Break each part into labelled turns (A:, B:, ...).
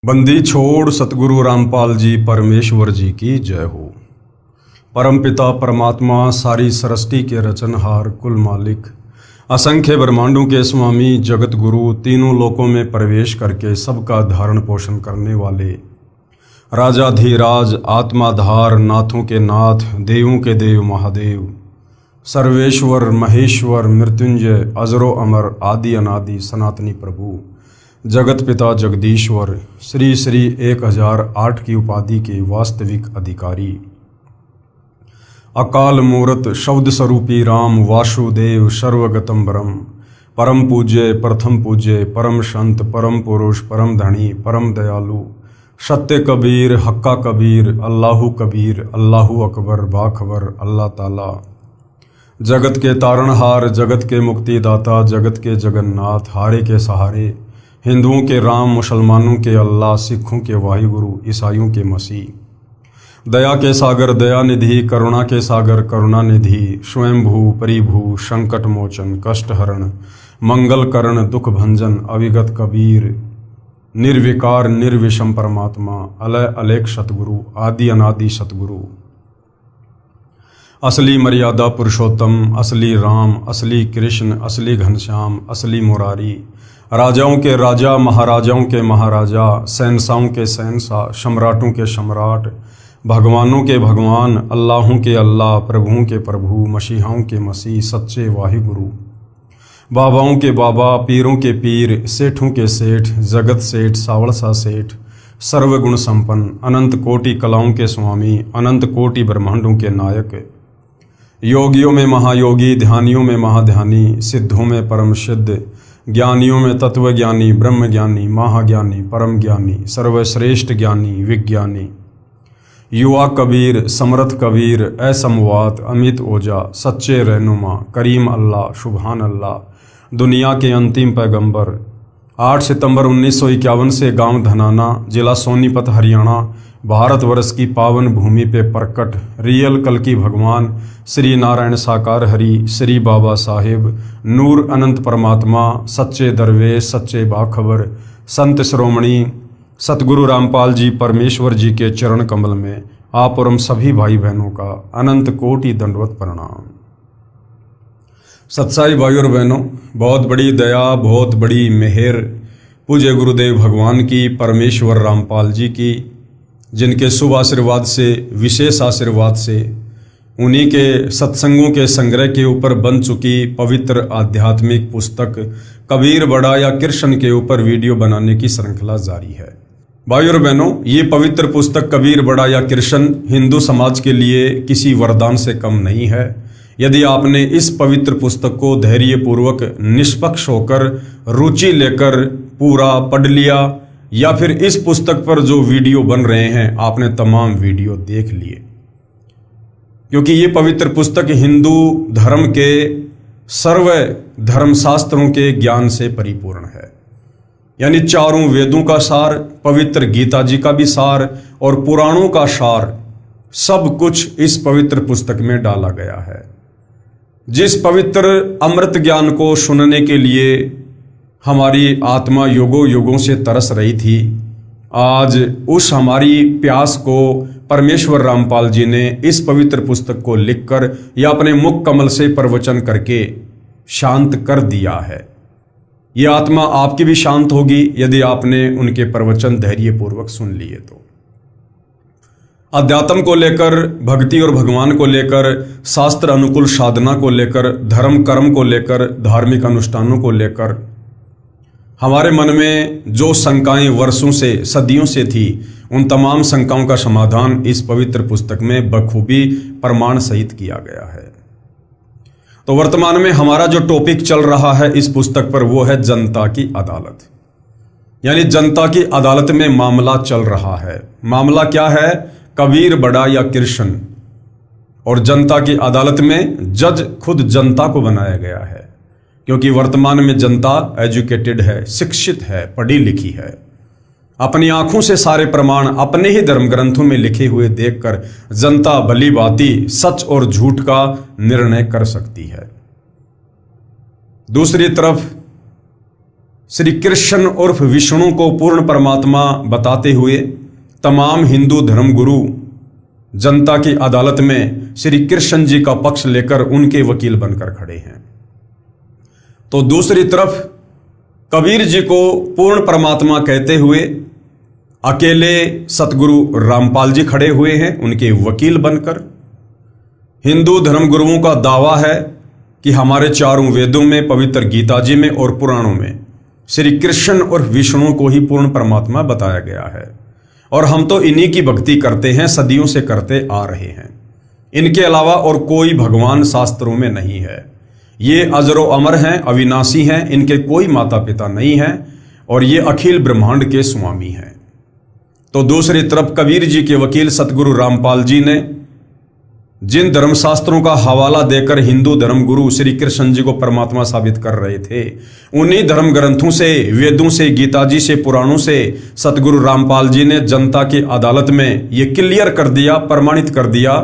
A: बंदी छोड़ सतगुरु रामपाल जी परमेश्वर जी की जय हो। परमपिता परमात्मा सारी सृष्टि के रचनहार कुल मालिक असंख्य ब्रह्मांडों के स्वामी जगत गुरु तीनों लोकों में प्रवेश करके सबका धारण पोषण करने वाले राजाधीराज आत्माधार नाथों के नाथ देवों के देव महादेव सर्वेश्वर महेश्वर मृत्युंजय अजरो अमर आदि अनादि सनातनी प्रभु जगत पिता जगदीश्वर श्री श्री 1008 की उपाधि के वास्तविक अधिकारी अकाल मूर्त शब्द स्वरूपी राम वासुदेव सर्वगतम ब्रह्म परम पूज्य प्रथम पूज्य परम संत परम पुरुष परम धनी परम दयालु सत्य कबीर हक्का कबीर अल्लाहु कबीर अल्लाहु अकबर बाखबर अल्लाह ताला जगत के तारणहार जगत के मुक्तिदाता जगत के जगन्नाथ हारे के सहारे हिंदुओं के राम मुसलमानों के अल्लाह सिखों के वाहिगुरु ईसाइयों के मसीह दया के सागर दया निधि करुणा के सागर करुणा निधि स्वयंभू परिभू संकट मोचन कष्ट हरण मंगल करण दुख भंजन अविगत कबीर निर्विकार निर्विषम परमात्मा अलय अलेख सतगुरु आदि अनादि सतगुरु असली मर्यादा पुरुषोत्तम असली राम असली कृष्ण असली घनश्याम असली मुरारी राजाओं के राजा महाराजाओं के महाराजा शहंशाहों के शहंशाह सम्राटों के सम्राट भगवानों के भगवान अल्लाहों के अल्लाह प्रभुओं के प्रभु मसीहाओं के मसीह सच्चे वाहिगुरु बाबाओं के बाबा पीरों के पीर सेठों के सेठ जगत सेठ सावड़सा सेठ सर्वगुण संपन्न अनंत कोटि कलाओं के स्वामी अनंत कोटि ब्रह्मांडों के नायक योगियों में महायोगी ध्यानियों में महाध्यानी सिद्धों में परम सिद्ध ज्ञानियों में तत्वज्ञानी ब्रह्म ज्ञानी महाज्ञानी परम ज्ञानी सर्वश्रेष्ठ ज्ञानी विज्ञानी युवा कबीर समर्थ कबीर असमवात अमित ओजा सच्चे रहनुमा करीम अल्लाह सुभान अल्लाह दुनिया के अंतिम पैगंबर 8 सितंबर 1951 से गांव धनाना जिला सोनीपत हरियाणा भारतवर्ष की पावन भूमि पे प्रकट रियल कल की भगवान श्री नारायण साकार हरि श्री बाबा साहेब नूर अनंत परमात्मा सच्चे दरवेश सच्चे बाखबर संत श्रोमणी सतगुरु रामपाल जी परमेश्वर जी के चरण कमल में आप और हम सभी भाई बहनों का अनंत कोटि दंडवत प्रणाम। सत्साई भाई और बहनों, बहुत बड़ी दया बहुत बड़ी मेहर पूज्य गुरुदेव भगवान की परमेश्वर रामपाल जी की, जिनके शुभ आशीर्वाद से विशेष आशीर्वाद से उन्हीं के सत्संगों के संग्रह के ऊपर बन चुकी पवित्र आध्यात्मिक पुस्तक कबीर बड़ा या कृष्ण के ऊपर वीडियो बनाने की श्रृंखला जारी है। भाई और बहनों, ये पवित्र पुस्तक कबीर बड़ा या कृष्ण हिंदू समाज के लिए किसी वरदान से कम नहीं है। यदि आपने इस पवित्र पुस्तक को धैर्यपूर्वक निष्पक्ष होकर रुचि लेकर पूरा पढ़ लिया या फिर इस पुस्तक पर जो वीडियो बन रहे हैं आपने तमाम वीडियो देख लिए, क्योंकि ये पवित्र पुस्तक हिंदू धर्म के सर्व धर्मशास्त्रों के ज्ञान से परिपूर्ण है। यानी चारों वेदों का सार, पवित्र गीता जी का भी सार और पुराणों का सार सब कुछ इस पवित्र पुस्तक में डाला गया है। जिस पवित्र अमृत ज्ञान को सुनने के लिए हमारी आत्मा युगों युगों से तरस रही थी, आज उस हमारी प्यास को परमेश्वर रामपाल जी ने इस पवित्र पुस्तक को लिखकर या अपने मुख कमल से प्रवचन करके शांत कर दिया है। ये आत्मा आपकी भी शांत होगी यदि आपने उनके प्रवचन धैर्यपूर्वक सुन लिए तो। अध्यात्म को लेकर, भक्ति और भगवान को लेकर, शास्त्र अनुकूल साधना को लेकर, धर्म कर्म को लेकर, धार्मिक अनुष्ठानों को लेकर हमारे मन में जो शंकाएं वर्षों से सदियों से थी, उन तमाम शंकाओं का समाधान इस पवित्र पुस्तक में बखूबी प्रमाण सहित किया गया है। तो वर्तमान में हमारा जो टॉपिक चल रहा है इस पुस्तक पर वो है जनता की अदालत। यानी जनता की अदालत में मामला चल रहा है। मामला क्या है? कबीर बड़ा या कृष्ण। और जनता की अदालत में जज खुद जनता को बनाया गया है, क्योंकि वर्तमान में जनता एजुकेटेड है, शिक्षित है, पढ़ी लिखी है, अपनी आंखों से सारे प्रमाण अपने ही धर्म ग्रंथों में लिखे हुए देखकर जनता भली भांति सच और झूठ का निर्णय कर सकती है। दूसरी तरफ श्री कृष्ण उर्फ विष्णु को पूर्ण परमात्मा बताते हुए तमाम हिंदू धर्मगुरु जनता की अदालत में श्री कृष्ण जी का पक्ष लेकर उनके वकील बनकर खड़े हैं। तो दूसरी तरफ कबीर जी को पूर्ण परमात्मा कहते हुए अकेले सतगुरु रामपाल जी खड़े हुए हैं उनके वकील बनकर। हिंदू धर्मगुरुओं का दावा है कि हमारे चारों वेदों में, पवित्र गीता जी में और पुराणों में श्री कृष्ण और विष्णु को ही पूर्ण परमात्मा बताया गया है और हम तो इन्हीं की भक्ति करते हैं, सदियों से करते आ रहे हैं। इनके अलावा और कोई भगवान शास्त्रों में नहीं है। ये अजरो अमर हैं, अविनाशी हैं, इनके कोई माता पिता नहीं हैं और ये अखिल ब्रह्मांड के स्वामी हैं। तो दूसरी तरफ कबीर जी के वकील सतगुरु रामपाल जी ने जिन धर्मशास्त्रों का हवाला देकर हिंदू धर्मगुरु श्री कृष्ण जी को परमात्मा साबित कर रहे थे, उन्हीं धर्म ग्रंथों से, वेदों से, गीता जी से, पुराणों से सतगुरु रामपाल जी ने जनता की अदालत में ये क्लियर कर दिया, प्रमाणित कर दिया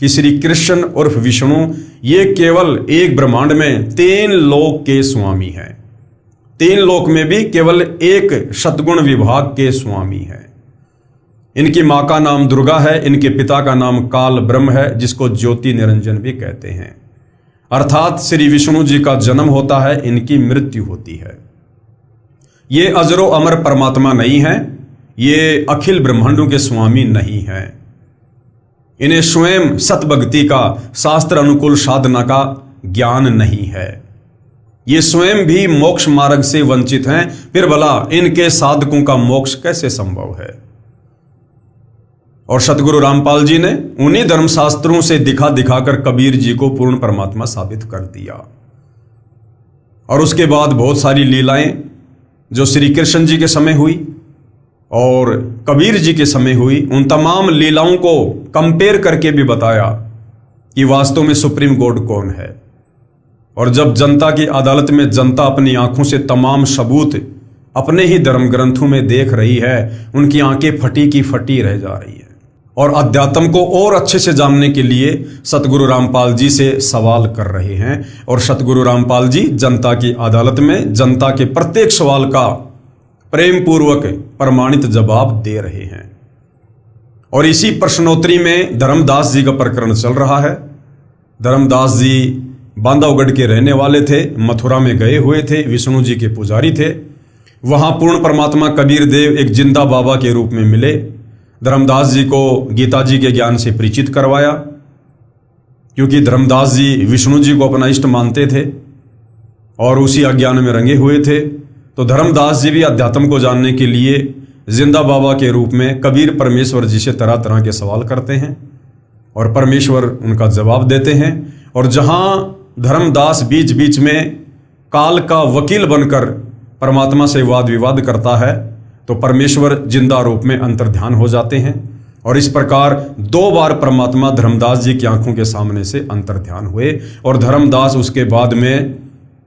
A: कि श्री कृष्ण उर्फ विष्णु ये केवल एक ब्रह्मांड में 3 लोक के स्वामी हैं। 3 लोक में भी केवल एक शतगुण विभाग के स्वामी हैं। इनकी माँ का नाम दुर्गा है, इनके पिता का नाम काल ब्रह्म है, जिसको ज्योति निरंजन भी कहते हैं। अर्थात श्री विष्णु जी का जन्म होता है, इनकी मृत्यु होती है। ये अजरो अमर परमात्मा नहीं है, ये अखिल ब्रह्मांडों के स्वामी नहीं है। इन्हें स्वयं सतभक्ति का, शास्त्र अनुकूल साधना का ज्ञान नहीं है। ये स्वयं भी मोक्ष मार्ग से वंचित हैं, फिर भला इनके साधकों का मोक्ष कैसे संभव है। और सतगुरु रामपाल जी ने उन्हीं धर्मशास्त्रों से दिखा दिखाकर कबीर जी को पूर्ण परमात्मा साबित कर दिया। और उसके बाद बहुत सारी लीलाएं जो श्री कृष्ण जी के समय हुई और कबीर जी के समय हुई, उन तमाम लीलाओं को कंपेयर करके भी बताया कि वास्तव में सुप्रीम गॉड कौन है। और जब जनता की अदालत में जनता अपनी आंखों से तमाम सबूत अपने ही धर्म ग्रंथों में देख रही है, उनकी आंखें फटी की फटी रह जा रही है। और अध्यात्म को और अच्छे से जानने के लिए सतगुरु रामपाल जी से सवाल कर रहे हैं और सतगुरु रामपाल जी जनता की अदालत में जनता के प्रत्येक सवाल का प्रेम पूर्वक प्रमाणित जवाब दे रहे हैं। और इसी प्रश्नोत्तरी में धर्मदास जी का प्रकरण चल रहा है। धर्मदास जी बांधवगढ़ के रहने वाले थे, मथुरा में गए हुए थे, विष्णु जी के पुजारी थे। वहां पूर्ण परमात्मा कबीर देव एक जिंदा बाबा के रूप में मिले। धर्मदास जी को गीता जी के ज्ञान से परिचित करवाया, क्योंकि धर्मदास जी विष्णु जी को अपना इष्ट मानते थे और उसी अज्ञान में रंगे हुए थे। तो धर्मदास जी भी अध्यात्म को जानने के लिए जिंदा बाबा के रूप में कबीर परमेश्वर जी से तरह तरह के सवाल करते हैं और परमेश्वर उनका जवाब देते हैं। और जहां धर्मदास बीच बीच में काल का वकील बनकर परमात्मा से वाद विवाद करता है, तो परमेश्वर जिंदा रूप में अंतर्ध्यान हो जाते हैं। और इस प्रकार 2 बार परमात्मा धर्मदास जी की आंखों के सामने से अंतर्ध्यान हुए और धर्मदास उसके बाद में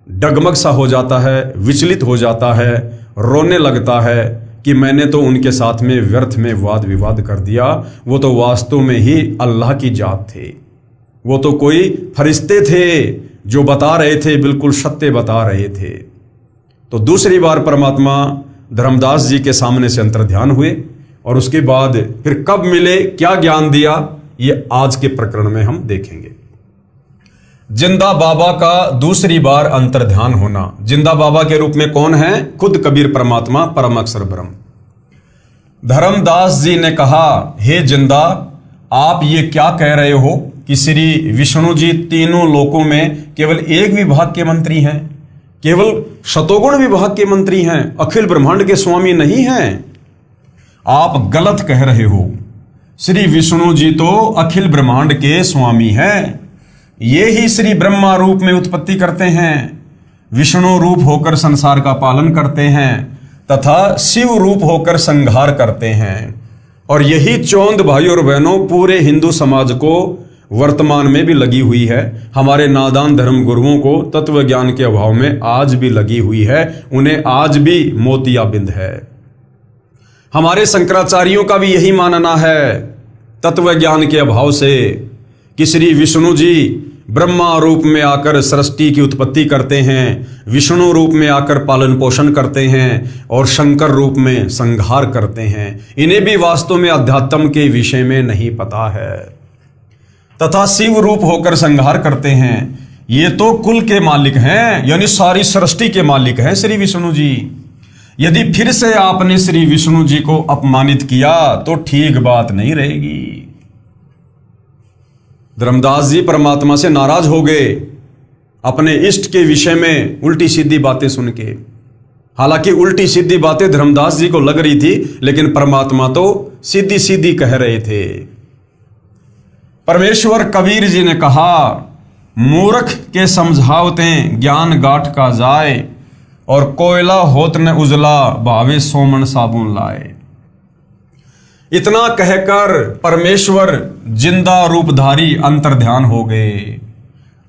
A: डगमग सा हो जाता है, विचलित हो जाता है, रोने लगता है कि मैंने तो उनके साथ में व्यर्थ में वाद विवाद कर दिया। वो तो वास्तव में ही अल्लाह की जात थे, वो तो कोई फरिश्ते थे जो बता रहे थे, बिल्कुल सत्य बता रहे थे। तो दूसरी बार परमात्मा धर्मदास जी के सामने से अंतर्ध्यान हुए और उसके बाद फिर कब मिले, क्या ज्ञान दिया, ये आज के प्रकरण में हम देखेंगे। जिंदा बाबा का दूसरी बार अंतर्ध्यान होना। जिंदा बाबा के रूप में कौन है? खुद कबीर परमात्मा, परम अक्षर ब्रह्म। धर्मदास जी ने कहा, हे जिंदा, आप ये क्या कह रहे हो कि श्री विष्णु जी 3 लोकों में केवल एक विभाग के मंत्री हैं, केवल शतोगुण विभाग के मंत्री हैं, अखिल ब्रह्मांड के स्वामी नहीं हैं। आप गलत कह रहे हो। श्री विष्णु जी तो अखिल ब्रह्मांड के स्वामी हैं। ये ही श्री ब्रह्मा रूप में उत्पत्ति करते हैं, विष्णु रूप होकर संसार का पालन करते हैं तथा शिव रूप होकर संहार करते हैं। और यही चौंध भाई और बहनों पूरे हिंदू समाज को वर्तमान में भी लगी हुई है। हमारे नादान धर्म गुरुओं को तत्व ज्ञान के अभाव में आज भी लगी हुई है, उन्हें आज भी मोतियाबिंद है। हमारे शंकराचार्यों का भी यही मानना है तत्व ज्ञान के अभाव से कि श्री विष्णु जी ब्रह्मा रूप में आकर सृष्टि की उत्पत्ति करते हैं, विष्णु रूप में आकर पालन पोषण करते हैं और शंकर रूप में संहार करते हैं। इन्हें भी वास्तव में अध्यात्म के विषय में नहीं पता है। तथा शिव रूप होकर संहार करते हैं। ये तो कुल के मालिक हैं, यानी सारी सृष्टि के मालिक हैं श्री विष्णु जी। यदि फिर से आपने श्री विष्णु जी को अपमानित किया तो ठीक बात नहीं रहेगी। धर्मदास जी परमात्मा से नाराज हो गए अपने इष्ट के विषय में उल्टी सीधी बातें सुन के। हालांकि उल्टी सीधी बातें धर्मदास जी को लग रही थी, लेकिन परमात्मा तो सीधी सीधी कह रहे थे। परमेश्वर कबीर जी ने कहा, मूर्ख के समझावते ज्ञान गाठ का जाए, और कोयला होत न उजला भावे सोमन साबुन लाए। इतना कहकर परमेश्वर जिंदा रूपधारी अंतर्ध्यान हो गए।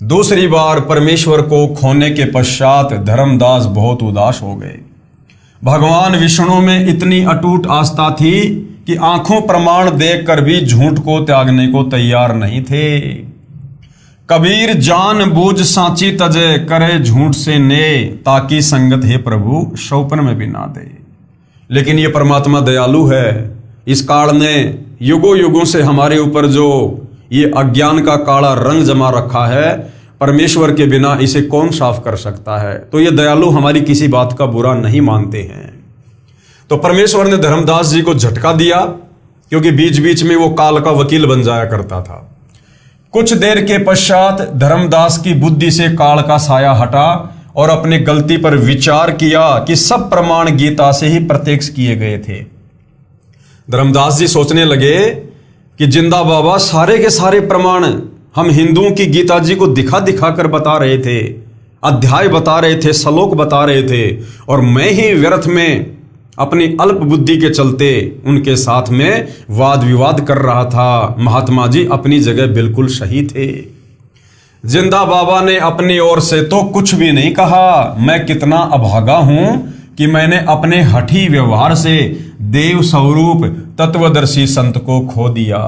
A: दूसरी बार परमेश्वर को खोने के पश्चात धर्मदास बहुत उदास हो गए। भगवान विष्णु में इतनी अटूट आस्था थी कि आंखों प्रमाण देखकर भी झूठ को त्यागने को तैयार नहीं थे। कबीर जान बूझ सांची तजे, करे झूठ से ने, ताकि संगत हे प्रभु शौपन में भी ना दे। लेकिन ये परमात्मा दयालु है। इस काल ने युगों युगों से हमारे ऊपर जो ये अज्ञान का काला रंग जमा रखा है, परमेश्वर के बिना इसे कौन साफ कर सकता है। तो ये दयालु हमारी किसी बात का बुरा नहीं मानते हैं। तो परमेश्वर ने धर्मदास जी को झटका दिया, क्योंकि बीच बीच में वो काल का वकील बन जाया करता था। कुछ देर के पश्चात धर्मदास की बुद्धि से काल का साया हटा और अपनी गलती पर विचार किया कि सब प्रमाण गीता से ही प्रत्यक्ष किए गए थे। धर्मदास जी सोचने लगे कि जिंदा बाबा सारे के सारे प्रमाण हम हिंदुओं की गीता जी को दिखा दिखा कर बता रहे थे, अध्याय बता रहे थे, श्लोक बता रहे थे, और मैं ही व्यर्थ में अपनी अल्प बुद्धि के चलते उनके साथ में वाद विवाद कर रहा था। महात्मा जी अपनी जगह बिल्कुल सही थे। जिंदा बाबा ने अपनी ओर से तो कुछ भी नहीं कहा। मैं कितना अभागा हूं कि मैंने अपने हठी व्यवहार से देव स्वरूप तत्वदर्शी संत को खो दिया।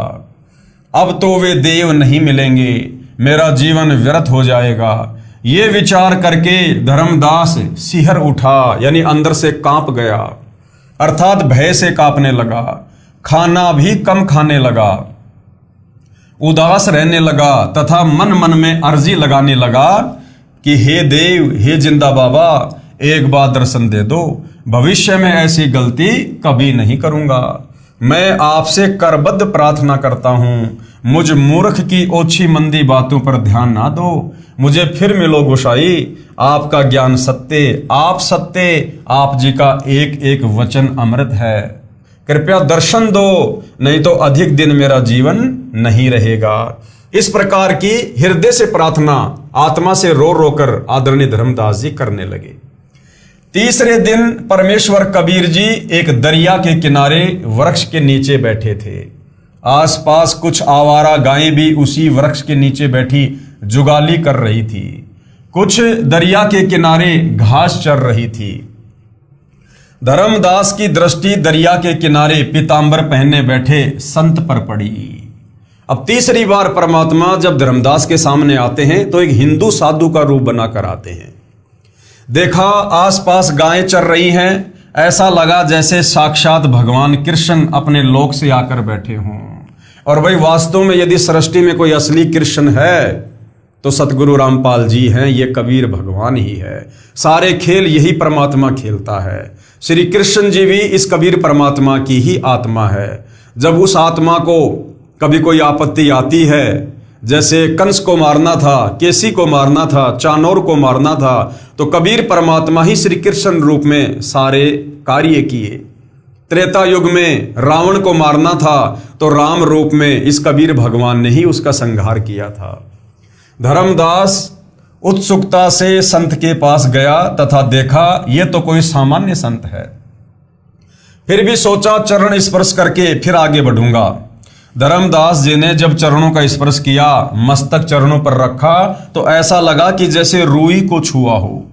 A: अब तो वे देव नहीं मिलेंगे, मेरा जीवन व्यर्थ हो जाएगा। ये विचार करके धर्मदास सिहर उठा, यानी अंदर से कांप गया, अर्थात भय से कांपने लगा। खाना भी कम खाने लगा, उदास रहने लगा, तथा मन मन में अर्जी लगाने लगा कि हे देव, हे जिंदा बाबा, एक बार दर्शन दे दो। भविष्य में ऐसी गलती कभी नहीं करूंगा। मैं आपसे करबद्ध प्रार्थना करता हूं, मुझ मूर्ख की ओछी मंदी बातों पर ध्यान ना दो। मुझे फिर मिलो गोसाई, आपका ज्ञान सत्य, आप सत्य, आप जी का एक एक वचन अमृत है। कृपया दर्शन दो, नहीं तो अधिक दिन मेरा जीवन नहीं रहेगा। इस प्रकार की हृदय से प्रार्थना आत्मा से रो रो कर आदरणीय धर्मदास जी करने लगे। तीसरे दिन परमेश्वर कबीर जी एक दरिया के किनारे वृक्ष के नीचे बैठे थे। आसपास कुछ आवारा गायें भी उसी वृक्ष के नीचे बैठी जुगाली कर रही थी। कुछ दरिया के किनारे घास चर रही थी। धर्मदास की दृष्टि दरिया के किनारे पीतांबर पहने बैठे संत पर पड़ी। अब तीसरी बार परमात्मा जब धर्मदास के सामने आते हैं तो एक हिंदू साधु का रूप बनाकर आते हैं। देखा आसपास गायें चर रही हैं, ऐसा लगा जैसे साक्षात भगवान कृष्ण अपने लोक से आकर बैठे हों। और भाई वास्तव में यदि सृष्टि में कोई असली कृष्ण है तो सतगुरु रामपाल जी हैं, ये कबीर भगवान ही है। सारे खेल यही परमात्मा खेलता है। श्री कृष्ण जी भी इस कबीर परमात्मा की ही आत्मा है। जब उस आत्मा को कभी कोई आपत्ति आती है, जैसे कंस को मारना था, केसी को मारना था, चानोर को मारना था, तो कबीर परमात्मा ही श्री कृष्ण रूप में सारे कार्य किए। त्रेता युग में रावण को मारना था तो राम रूप में इस कबीर भगवान ने ही उसका संहार किया था। धर्मदास उत्सुकता से संत के पास गया तथा देखा ये तो कोई सामान्य संत है। फिर भी सोचा चरण स्पर्श करके फिर आगे बढ़ूंगा। धर्मदास जी ने जब चरणों का स्पर्श किया, मस्तक चरणों पर रखा तो ऐसा लगा कि जैसे रूई को छुआ हो।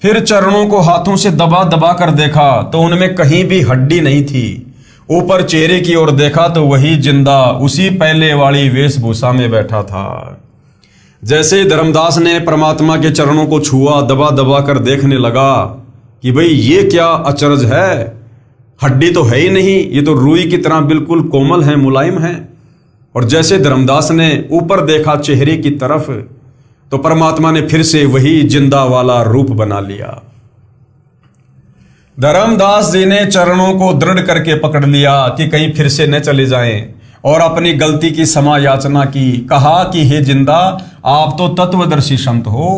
A: फिर चरणों को हाथों से दबा दबा कर देखा तो उनमें कहीं भी हड्डी नहीं थी। ऊपर चेहरे की ओर देखा तो वही जिंदा उसी पहले वाली वेशभूषा में बैठा था। जैसे ही धर्मदास ने परमात्मा के चरणों को छुआ, दबा दबा कर देखने लगा कि भाई ये क्या अचरज है, हड्डी तो है ही नहीं, ये तो रुई की तरह बिल्कुल कोमल है, मुलायम है। और जैसे धर्मदास ने ऊपर देखा चेहरे की तरफ, तो परमात्मा ने फिर से वही जिंदा वाला रूप बना लिया। धर्मदास जी ने चरणों को दृढ़ करके पकड़ लिया कि कहीं फिर से न चले जाएं, और अपनी गलती की क्षमा याचना की। कहा कि हे जिंदा, आप तो तत्वदर्शी संत हो।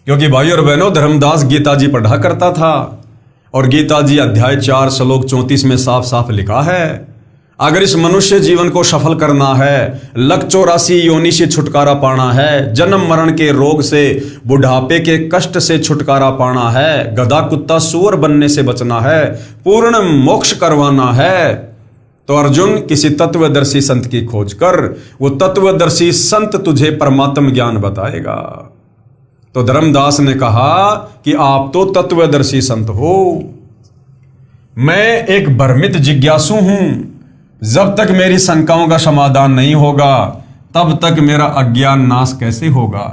A: क्योंकि भाई और बहनों, धर्मदास गीता जी पढ़ा करता था, और गीता जी अध्याय 4 श्लोक 34 में साफ साफ लिखा है, अगर इस मनुष्य जीवन को सफल करना है, लक 84 योनि से छुटकारा पाना है, जन्म मरण के रोग से, बुढ़ापे के कष्ट से छुटकारा पाना है, गधा कुत्ता सूअर बनने से बचना है, पूर्ण मोक्ष करवाना है, तो अर्जुन किसी तत्वदर्शी संत की खोज कर। वो तत्वदर्शी संत तुझे परमात्म ज्ञान बताएगा। तो धर्मदास ने कहा कि आप तो तत्वदर्शी संत हो, मैं एक भ्रमित जिज्ञासु हूं। जब तक मेरी शंकाओं का समाधान नहीं होगा, तब तक मेरा अज्ञान नाश कैसे होगा।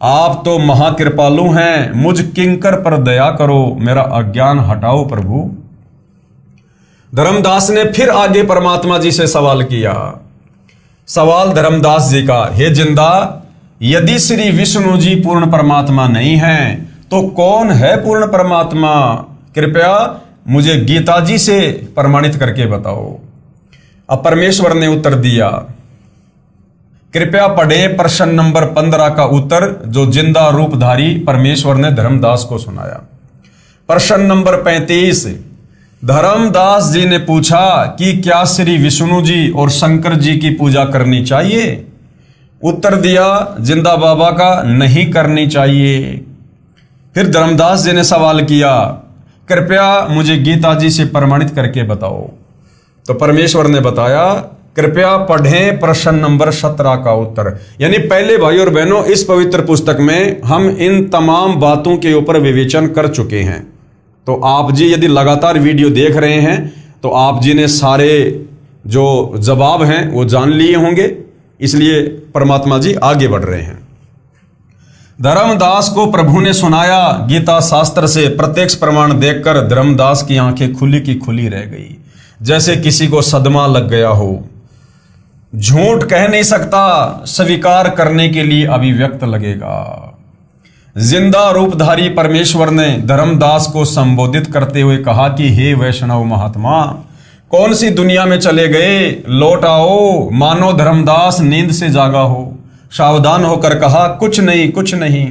A: आप तो महाकृपालु हैं, मुझ किंकर पर दया करो, मेरा अज्ञान हटाओ प्रभु। धर्मदास ने फिर आगे परमात्मा जी से सवाल किया। सवाल धर्मदास जी का, हे जिंदा, यदि श्री विष्णु जी पूर्ण परमात्मा नहीं हैं, तो कौन है पूर्ण परमात्मा? कृपया मुझे गीता जी से प्रमाणित करके बताओ। अब परमेश्वर ने उत्तर दिया। कृपया पढ़े प्रश्न नंबर 15 का उत्तर, जो जिंदा रूपधारी परमेश्वर ने धर्मदास को सुनाया। प्रश्न नंबर 35, धर्मदास जी ने पूछा कि क्या श्री विष्णु जी और शंकर जी की पूजा करनी चाहिए? उत्तर दिया जिंदा बाबा का, नहीं करनी चाहिए। फिर धर्मदास जी ने सवाल किया, कृपया मुझे गीता जी से प्रमाणित करके बताओ। तो परमेश्वर ने बताया, कृपया पढ़ें प्रश्न नंबर 17 का उत्तर। यानी पहले भाई और बहनों, इस पवित्र पुस्तक में हम इन तमाम बातों के ऊपर विवेचन कर चुके हैं। तो आप जी यदि लगातार वीडियो देख रहे हैं, तो आप जी ने सारे जो जवाब हैं वो जान लिए होंगे, इसलिए परमात्मा जी आगे बढ़ रहे हैं। धर्मदास को प्रभु ने सुनाया गीता शास्त्र से प्रत्यक्ष प्रमाण देखकर धर्मदास की आंखें खुली की खुली रह गई, जैसे किसी को सदमा लग गया हो। झूठ कह नहीं सकता, स्वीकार करने के लिए अभिव्यक्त लगेगा। जिंदा रूपधारी परमेश्वर ने धर्मदास को संबोधित करते हुए कहा कि हे वैष्णव महात्मा, कौन सी दुनिया में चले गए, लौट आओ। मानो धर्मदास नींद से जागा हो। सावधान होकर कहा, कुछ नहीं कुछ नहीं,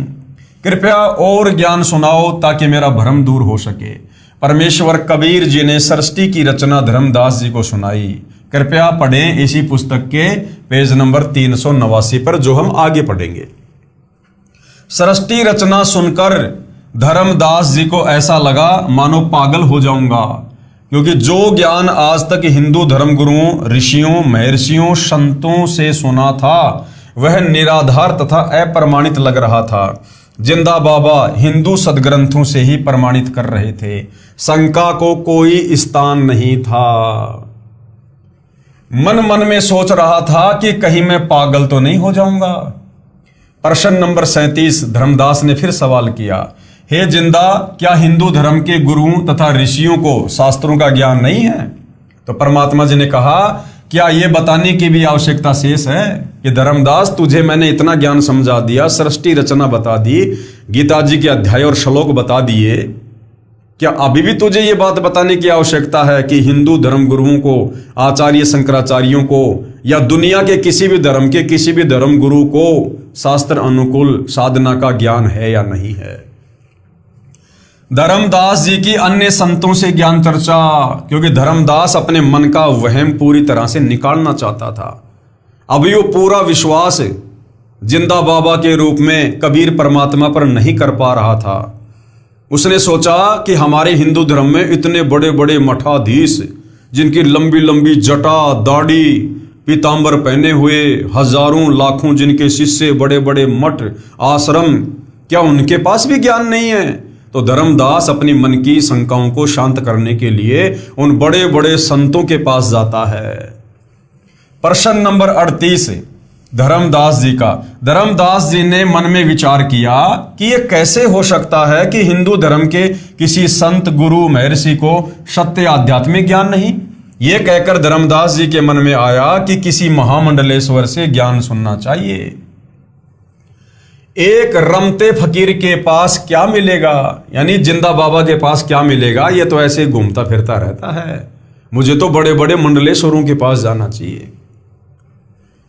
A: कृपया और ज्ञान सुनाओ ताकि मेरा भ्रम दूर हो सके। परमेश्वर कबीर जी ने सृष्टि की रचना धर्मदास जी को सुनाई। कृपया पढ़ें इसी पुस्तक के पेज नंबर 389 पर, जो हम आगे पढ़ेंगे। सृष्टि रचना सुनकर धर्मदास जी को ऐसा लगा मानो पागल हो जाऊंगा, क्योंकि जो ज्ञान आज तक हिंदू धर्मगुरुओं, ऋषियों, महर्षियों, संतों से सुना था, वह निराधार तथा अप्रमाणित लग रहा था। जिंदा बाबा हिंदू सदग्रंथों से ही प्रमाणित कर रहे थे, शंका को कोई स्थान नहीं था। मन मन में सोच रहा था कि कहीं मैं पागल तो नहीं हो जाऊंगा। प्रश्न नंबर 37, धर्मदास ने फिर सवाल किया, हे जिंदा, क्या हिंदू धर्म के गुरुओं तथा ऋषियों को शास्त्रों का ज्ञान नहीं है? तो परमात्मा जी ने कहा, क्या यह बताने की भी आवश्यकता शेष है कि धर्मदास, तुझे मैंने इतना ज्ञान समझा दिया, सृष्टि रचना बता दी, गीता जी के अध्याय और श्लोक बता दिए, क्या अभी भी तुझे ये बात बताने की आवश्यकता है कि हिंदू धर्म गुरुओं को, आचार्य शंकराचार्यों को, या दुनिया के किसी भी धर्म के किसी भी धर्म गुरु को शास्त्र अनुकूल साधना का ज्ञान है या नहीं है? धर्मदास जी की अन्य संतों से ज्ञान चर्चा, क्योंकि धर्मदास अपने मन का वहम पूरी तरह से निकालना चाहता था। अभी वो पूरा विश्वास जिंदा बाबा के रूप में कबीर परमात्मा पर नहीं कर पा रहा था। उसने सोचा कि हमारे हिंदू धर्म में इतने बड़े बड़े मठाधीश, जिनकी लंबी लंबी जटा, दाढ़ी, पीतांबर पहने हुए, हजारों लाखों जिनके शिष्य, बड़े बड़े मठ, आश्रम, क्या उनके पास भी ज्ञान नहीं है? तो धर्मदास अपनी मन की शंकाओं को शांत करने के लिए उन बड़े बड़े संतों के पास जाता है। प्रश्न नंबर 38, धर्मदास जी का। धर्मदास जी ने मन में विचार किया कि ये कैसे हो सकता है कि हिंदू धर्म के किसी संत गुरु महर्षि को सत्य आध्यात्मिक ज्ञान नहीं। ये कहकर धर्मदास जी के मन में आया कि किसी महामंडलेश्वर से ज्ञान सुनना चाहिए। एक रमते फकीर के पास क्या मिलेगा, यानी जिंदा बाबा के पास क्या मिलेगा, ये तो ऐसे घूमता फिरता रहता है, मुझे तो बड़े बड़े मंडलेश्वरों के पास जाना चाहिए।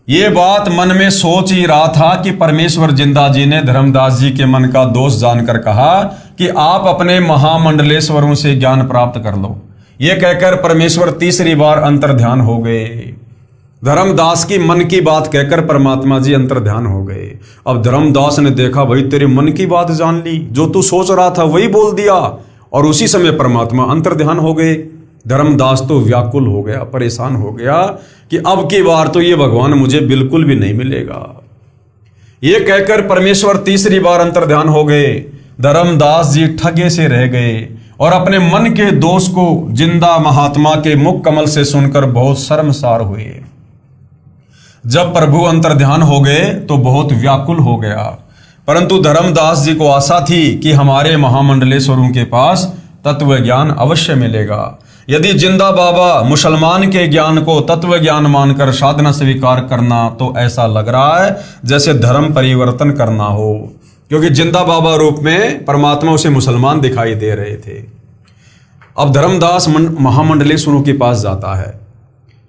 A: ये बात मन में सोच ही रहा था कि परमेश्वर जिंदा जी ने धर्मदास जी के मन का दोष जानकर कहा कि आप अपने महामंडलेश्वरों से ज्ञान प्राप्त कर लो। ये कहकर परमेश्वर तीसरी बार अंतर्ध्यान हो गए। धर्मदास की मन की बात कहकर परमात्मा जी अंतर्ध्यान हो गए। अब धर्मदास ने देखा, भाई तेरे मन की बात जान ली, जो तू सोच रहा था वही बोल दिया, और उसी समय परमात्मा अंतर्ध्यान हो गए। धर्मदास तो व्याकुल हो गया, परेशान हो गया कि अब की बार तो ये भगवान मुझे बिल्कुल भी नहीं मिलेगा। ये कहकर परमेश्वर तीसरी बार अंतर्ध्यान हो गए। धर्मदास जी ठगे से रह गए और अपने मन के दोष को जिंदा महात्मा के मुख कमल से सुनकर बहुत शर्मसार हुए। जब प्रभु अंतर्ध्यान हो गए तो बहुत व्याकुल हो गया, परंतु धर्मदास जी को आशा थी कि हमारे महामंडलेश्वरों के पास तत्व ज्ञान अवश्य मिलेगा। यदि जिंदा बाबा मुसलमान के ज्ञान को तत्व ज्ञान मानकर साधना स्वीकार करना, तो ऐसा लग रहा है जैसे धर्म परिवर्तन करना हो, क्योंकि जिंदा बाबा रूप में परमात्मा उसे मुसलमान दिखाई दे रहे थे। अब धर्मदास महामंडलेश्वरों के पास जाता है।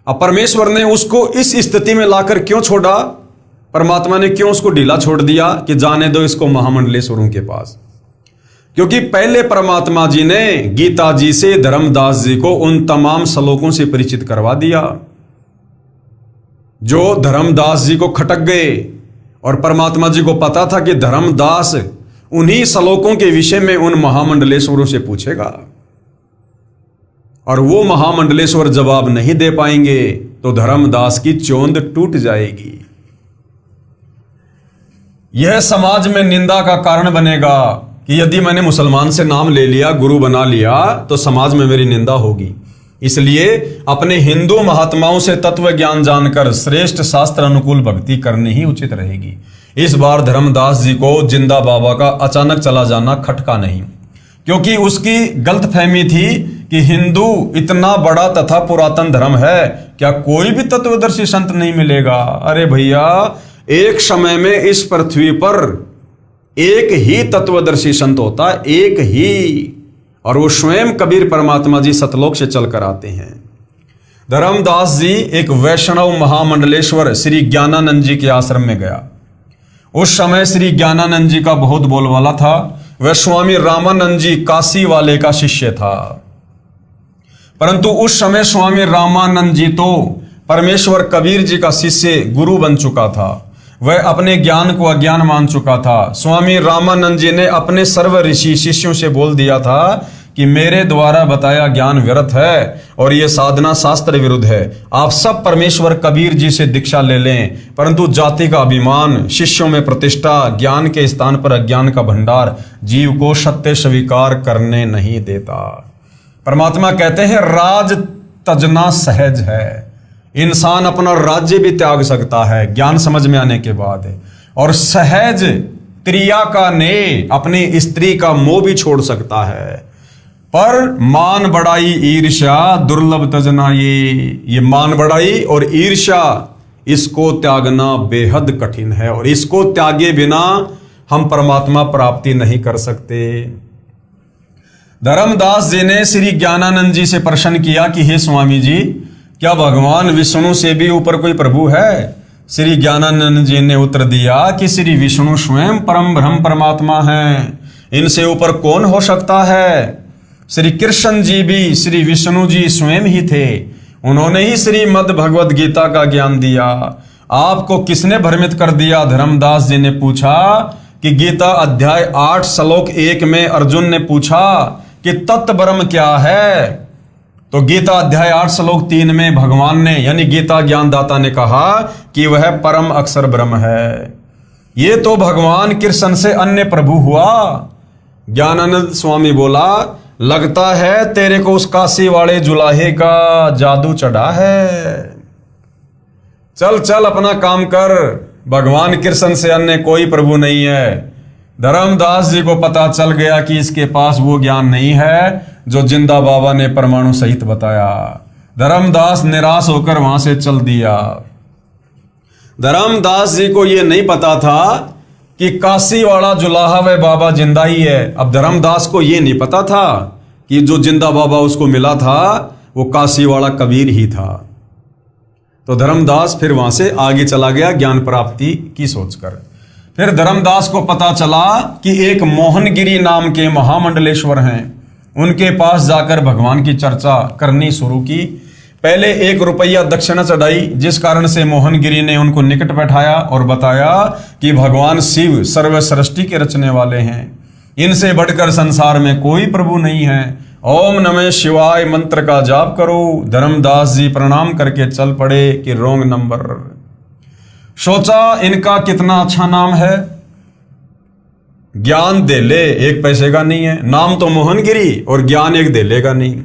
A: अब परमेश्वर ने उसको इस स्थिति में लाकर क्यों छोड़ा, परमात्मा ने क्यों उसको ढीला छोड़ दिया कि जाने दो इसको महामंडलेश्वरों के पास? क्योंकि पहले परमात्मा जी ने गीता जी से धर्मदास जी को उन तमाम श्लोकों से परिचित करवा दिया जो धर्मदास जी को खटक गए, और परमात्मा जी को पता था कि धर्मदास उन्हीं श्लोकों के विषय में उन महामंडलेश्वरों से पूछेगा, और वो महामंडलेश्वर जवाब नहीं दे पाएंगे तो धर्मदास की चोंद टूट जाएगी। यह समाज में निंदा का कारण बनेगा कि यदि मैंने मुसलमान से नाम ले लिया, गुरु बना लिया, तो समाज में मेरी निंदा होगी। इसलिए अपने हिंदू महात्माओं से तत्व ज्ञान जानकर श्रेष्ठ शास्त्र अनुकूल भक्ति करनी ही उचित रहेगी। इस बार धर्मदास जी को जिंदा बाबा का अचानक चला जाना खटका नहीं, क्योंकि उसकी गलतफहमी थी कि हिंदू इतना बड़ा तथा पुरातन धर्म है, क्या कोई भी तत्वदर्शी संत नहीं मिलेगा? अरे भैया, एक समय में इस पृथ्वी पर एक ही तत्वदर्शी संत होता है, एक ही, और वो स्वयं कबीर परमात्मा जी सतलोक से चलकर आते हैं। धर्मदास जी एक वैष्णव महामंडलेश्वर श्री ज्ञानानंद जी के आश्रम में गया। उस समय श्री ज्ञानानंद जी का बहुत बोलबाला था। वह स्वामी रामानंद जी काशी वाले का शिष्य था, परंतु उस समय स्वामी रामानंद जी तो परमेश्वर कबीर जी का शिष्य गुरु बन चुका था। वह अपने ज्ञान को अज्ञान मान चुका था। स्वामी रामानंद जी ने अपने सर्व ऋषि शिष्यों से बोल दिया था कि मेरे द्वारा बताया ज्ञान व्यर्थ है और यह साधना शास्त्र विरुद्ध है। आप सब परमेश्वर कबीर जी से दीक्षा ले लें, परंतु जाति का अभिमान, शिष्यों में प्रतिष्ठा, ज्ञान के स्थान पर अज्ञान का भंडार जीव को सत्य स्वीकार करने नहीं देता। परमात्मा कहते हैं राज तजना सहज है। इंसान अपना राज्य भी त्याग सकता है ज्ञान समझ में आने के बाद, और सहज त्रिया का ने अपनी स्त्री का मोह भी छोड़ सकता है। पर मान बढ़ाई ईर्ष्या दुर्लभ तजना, ये मान बढ़ाई और ईर्ष्या, इसको त्यागना बेहद कठिन है, और इसको त्यागे बिना हम परमात्मा प्राप्ति नहीं कर सकते। धर्मदास जी ने श्री ज्ञानानंद जी से प्रश्न किया कि हे स्वामी जी, क्या भगवान विष्णु से भी ऊपर कोई प्रभु है? श्री ज्ञानानंद जी ने उत्तर दिया कि श्री विष्णु स्वयं परम ब्रह्म परमात्मा हैं, इनसे ऊपर कौन हो सकता है? श्री कृष्ण जी भी श्री विष्णु जी स्वयं ही थे, उन्होंने ही श्रीमद् भगवद गीता का ज्ञान दिया। आपको किसने भ्रमित कर दिया? धर्मदास जी ने पूछा कि गीता अध्याय 8 श्लोक 1 में अर्जुन ने पूछा कि तत्व ब्रह्म क्या है, तो गीता अध्याय 8 श्लोक 3 में भगवान ने यानी गीता ज्ञानदाता ने कहा कि वह परम अक्षर ब्रह्म है। ये तो भगवान कृष्ण से अन्य प्रभु हुआ। ज्ञानानंद स्वामी बोला, लगता है तेरे को उस काशी वाले जुलाहे का जादू चढ़ा है। चल चल अपना काम कर, भगवान कृष्ण से अन्य कोई प्रभु नहीं है। धर्मदास जी को पता चल गया कि इसके पास वो ज्ञान नहीं है जो जिंदा बाबा ने परमाणु सहित बताया। धर्मदास निराश होकर वहां से चल दिया। धर्मदास जी को यह नहीं पता था कि काशी वाला जुलाहा व बाबा जिंदा ही है। अब धर्मदास को यह नहीं पता था कि जो जिंदा बाबा उसको मिला था वो काशी वाला कबीर ही था। तो धर्मदास फिर वहां से आगे चला गया ज्ञान प्राप्ति की सोचकर। फिर धर्मदास को पता चला कि एक मोहनगिरी नाम के महामंडलेश्वर हैं, उनके पास जाकर भगवान की चर्चा करनी शुरू की। पहले 1 रुपया दक्षिणा चढ़ाई, जिस कारण से मोहनगिरी ने उनको निकट बैठाया और बताया कि भगवान शिव सर्व सृष्टि के रचने वाले हैं, इनसे बढ़कर संसार में कोई प्रभु नहीं है। ओम नमः शिवाय मंत्र का जाप करो। धर्मदास जी प्रणाम करके चल पड़े कि रोंग नंबर। सोचा इनका कितना अच्छा नाम है, ज्ञान दे ले 1 पैसे का नहीं है। नाम तो मोहनगिरी और ज्ञान 1 दे लेगा नहीं।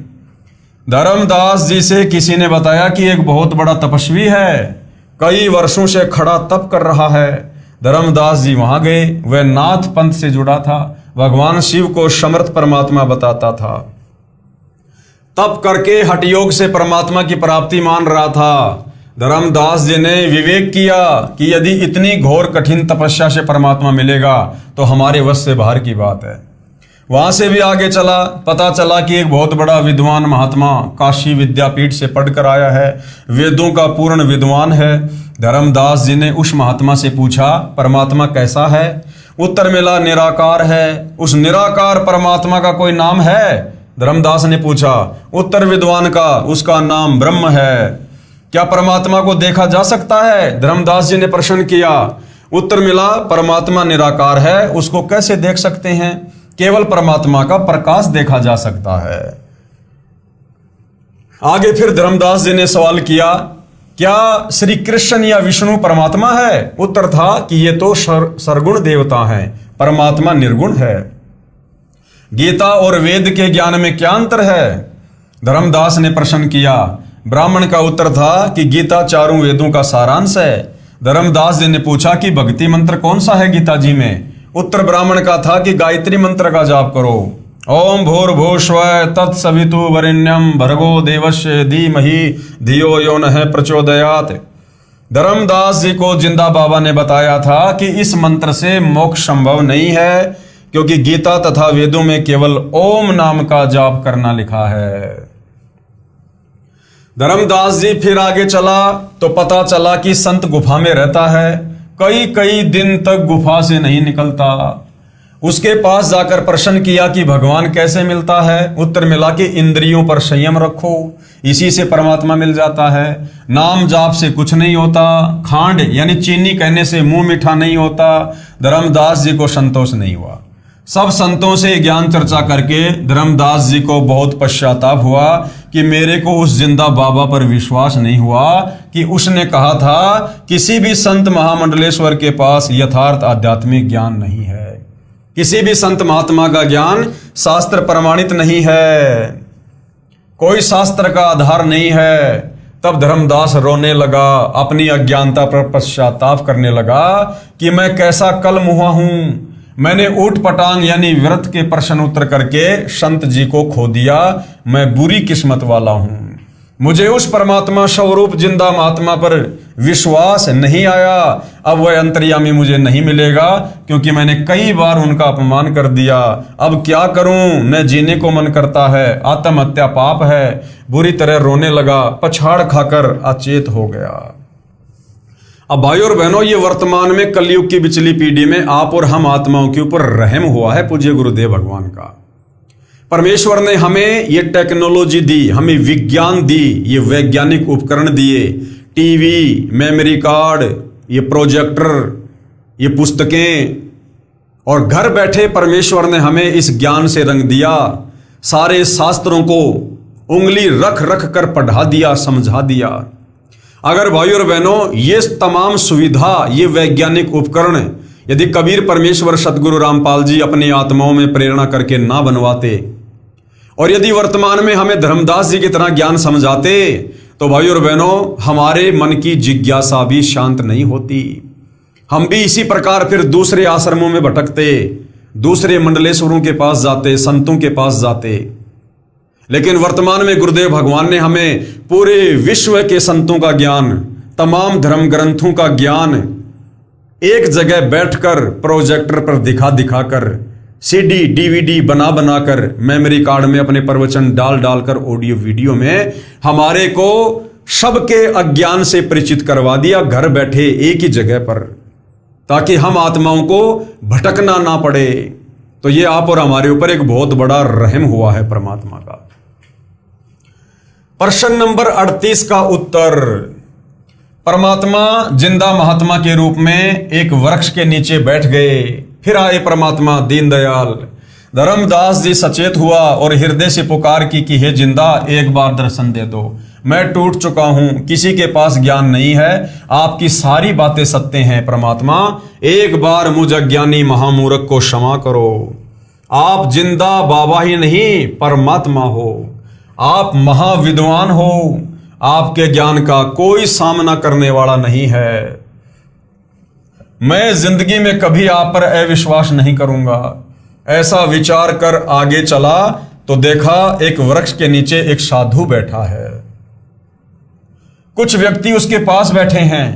A: धर्मदास जी से किसी ने बताया कि एक बहुत बड़ा तपस्वी है, कई वर्षों से खड़ा तप कर रहा है। धर्मदास जी वहां गए। वह नाथ पंथ से जुड़ा था, भगवान शिव को समर्थ परमात्मा बताता था। तप करके हठ योग से परमात्मा की प्राप्ति मान रहा था। धर्मदास जी ने विवेक किया कि यदि इतनी घोर कठिन तपस्या से परमात्मा मिलेगा तो हमारे वश से बाहर की बात है। वहां से भी आगे चला। पता चला कि एक बहुत बड़ा विद्वान महात्मा काशी विद्यापीठ से पढ़कर आया है, वेदों का पूर्ण विद्वान है। धर्मदास जी ने उस महात्मा से पूछा परमात्मा कैसा है। उत्तर मिला निराकार है। उस निराकार परमात्मा का कोई नाम है? धर्मदास ने पूछा। उत्तर विद्वान का, उसका नाम ब्रह्म है। क्या परमात्मा को देखा जा सकता है? धर्मदास जी ने प्रश्न किया। उत्तर मिला परमात्मा निराकार है, उसको कैसे देख सकते हैं? केवल परमात्मा का प्रकाश देखा जा सकता है। आगे फिर धर्मदास जी ने सवाल किया क्या श्री कृष्ण या विष्णु परमात्मा है? उत्तर था कि ये तो सरगुण देवता हैं, परमात्मा निर्गुण है। गीता और वेद के ज्ञान में क्या अंतर है? धर्मदास ने प्रश्न किया। ब्राह्मण का उत्तर था कि गीता चारों वेदों का सारांश है। धर्मदास जी ने पूछा कि भक्ति मंत्र कौन सा है गीता जी में? उत्तर ब्राह्मण का था कि गायत्री मंत्र का जाप करो। ओम भूर्भुवस्सुवः तत्सवितुर्वरेण्यं भर्गो देवस्य धीमहि धियो यो नः प्रचोदयात्। धर्मदास जी को जिंदा बाबा ने बताया था कि इस मंत्र से मोक्ष संभव नहीं है, क्योंकि गीता तथा वेदों में केवल ओम नाम का जाप करना लिखा है। धर्मदास जी फिर आगे चला तो पता चला कि संत गुफा में रहता है, कई कई दिन तक गुफा से नहीं निकलता। उसके पास जाकर प्रश्न किया कि भगवान कैसे मिलता है? उत्तर मिला कि इंद्रियों पर संयम रखो, इसी से परमात्मा मिल जाता है। नाम जाप से कुछ नहीं होता, खांड यानी चीनी कहने से मुंह मीठा नहीं होता। धर्मदास जी को संतोष नहीं हुआ। सब संतों से ज्ञान चर्चा करके धर्मदास जी को बहुत पश्चाताप हुआ कि मेरे को उस जिंदा बाबा पर विश्वास नहीं हुआ कि उसने कहा था किसी भी संत महामंडलेश्वर के पास यथार्थ आध्यात्मिक ज्ञान नहीं है, किसी भी संत महात्मा का ज्ञान शास्त्र प्रमाणित नहीं है, कोई शास्त्र का आधार नहीं है। तब धर्मदास रोने लगा, अपनी अज्ञानता पर पश्चाताप करने लगा कि मैं कैसा कल मुहा हूं। मैंने ऊट पटांग यानी व्रत के प्रश्न उत्तर करके संत जी को खो दिया। मैं बुरी किस्मत वाला हूं। मुझे उस परमात्मा स्वरूप जिंदा महात्मा पर विश्वास नहीं आया। अब वह अंतर्यामी मुझे नहीं मिलेगा, क्योंकि मैंने कई बार उनका अपमान कर दिया। अब क्या करूं? न जीने को मन करता है, आत्महत्या पाप है। बुरी तरह रोने लगा, पछाड़ खाकर अचेत हो गया। अब भाइयों और बहनों, ये वर्तमान में कलयुग की पिछली पीढ़ी में आप और हम आत्माओं के ऊपर रहम हुआ है पूज्य गुरुदेव भगवान का। परमेश्वर ने हमें ये टेक्नोलॉजी दी, हमें विज्ञान दी, ये वैज्ञानिक उपकरण दिए, टीवी, मेमोरी कार्ड, ये प्रोजेक्टर, ये पुस्तकें, और घर बैठे परमेश्वर ने हमें इस ज्ञान से रंग दिया। सारे शास्त्रों को उंगली रख रख कर पढ़ा दिया, समझा दिया। अगर भाइयों और बहनों, ये तमाम सुविधा, ये वैज्ञानिक उपकरण यदि कबीर परमेश्वर सतगुरु रामपाल जी अपनी आत्माओं में प्रेरणा करके ना बनवाते, और यदि वर्तमान में हमें धर्मदास जी की तरह ज्ञान समझाते, तो भाइयों और बहनों, हमारे मन की जिज्ञासा भी शांत नहीं होती। हम भी इसी प्रकार फिर दूसरे आश्रमों में भटकते, दूसरे मंडलेश्वरों के पास जाते, संतों के पास जाते। लेकिन वर्तमान में गुरुदेव भगवान ने हमें पूरे विश्व के संतों का ज्ञान, तमाम धर्म ग्रंथों का ज्ञान एक जगह बैठकर प्रोजेक्टर पर दिखा दिखा कर, सीडी डीवीडी बना बनाकर, मेमोरी कार्ड में अपने प्रवचन डाल डालकर, ऑडियो वीडियो में हमारे को सबके अज्ञान से परिचित करवा दिया, घर बैठे एक ही जगह पर, ताकि हम आत्माओं को भटकना ना पड़े। तो ये आप और हमारे ऊपर एक बहुत बड़ा रहम हुआ है परमात्मा का। प्रश्न नंबर 38 का उत्तर। परमात्मा जिंदा महात्मा के रूप में एक वृक्ष के नीचे बैठ गए। फिर आए परमात्मा दीनदयाल। धर्मदास जी सचेत हुआ और हृदय से पुकार की कि हे जिंदा, एक बार दर्शन दे दो, मैं टूट चुका हूं, किसी के पास ज्ञान नहीं है, आपकी सारी बातें सत्य हैं परमात्मा, एक बार मुझ अज्ञानी महामूर्ख को क्षमा करो। आप जिंदा बाबा ही नहीं परमात्मा हो, आप महाविद्वान हो, आपके ज्ञान का कोई सामना करने वाला नहीं है। मैं जिंदगी में कभी आप पर अविश्वास नहीं करूंगा। ऐसा विचार कर आगे चला तो देखा एक वृक्ष के नीचे एक साधु बैठा है। कुछ व्यक्ति उसके पास बैठे हैं।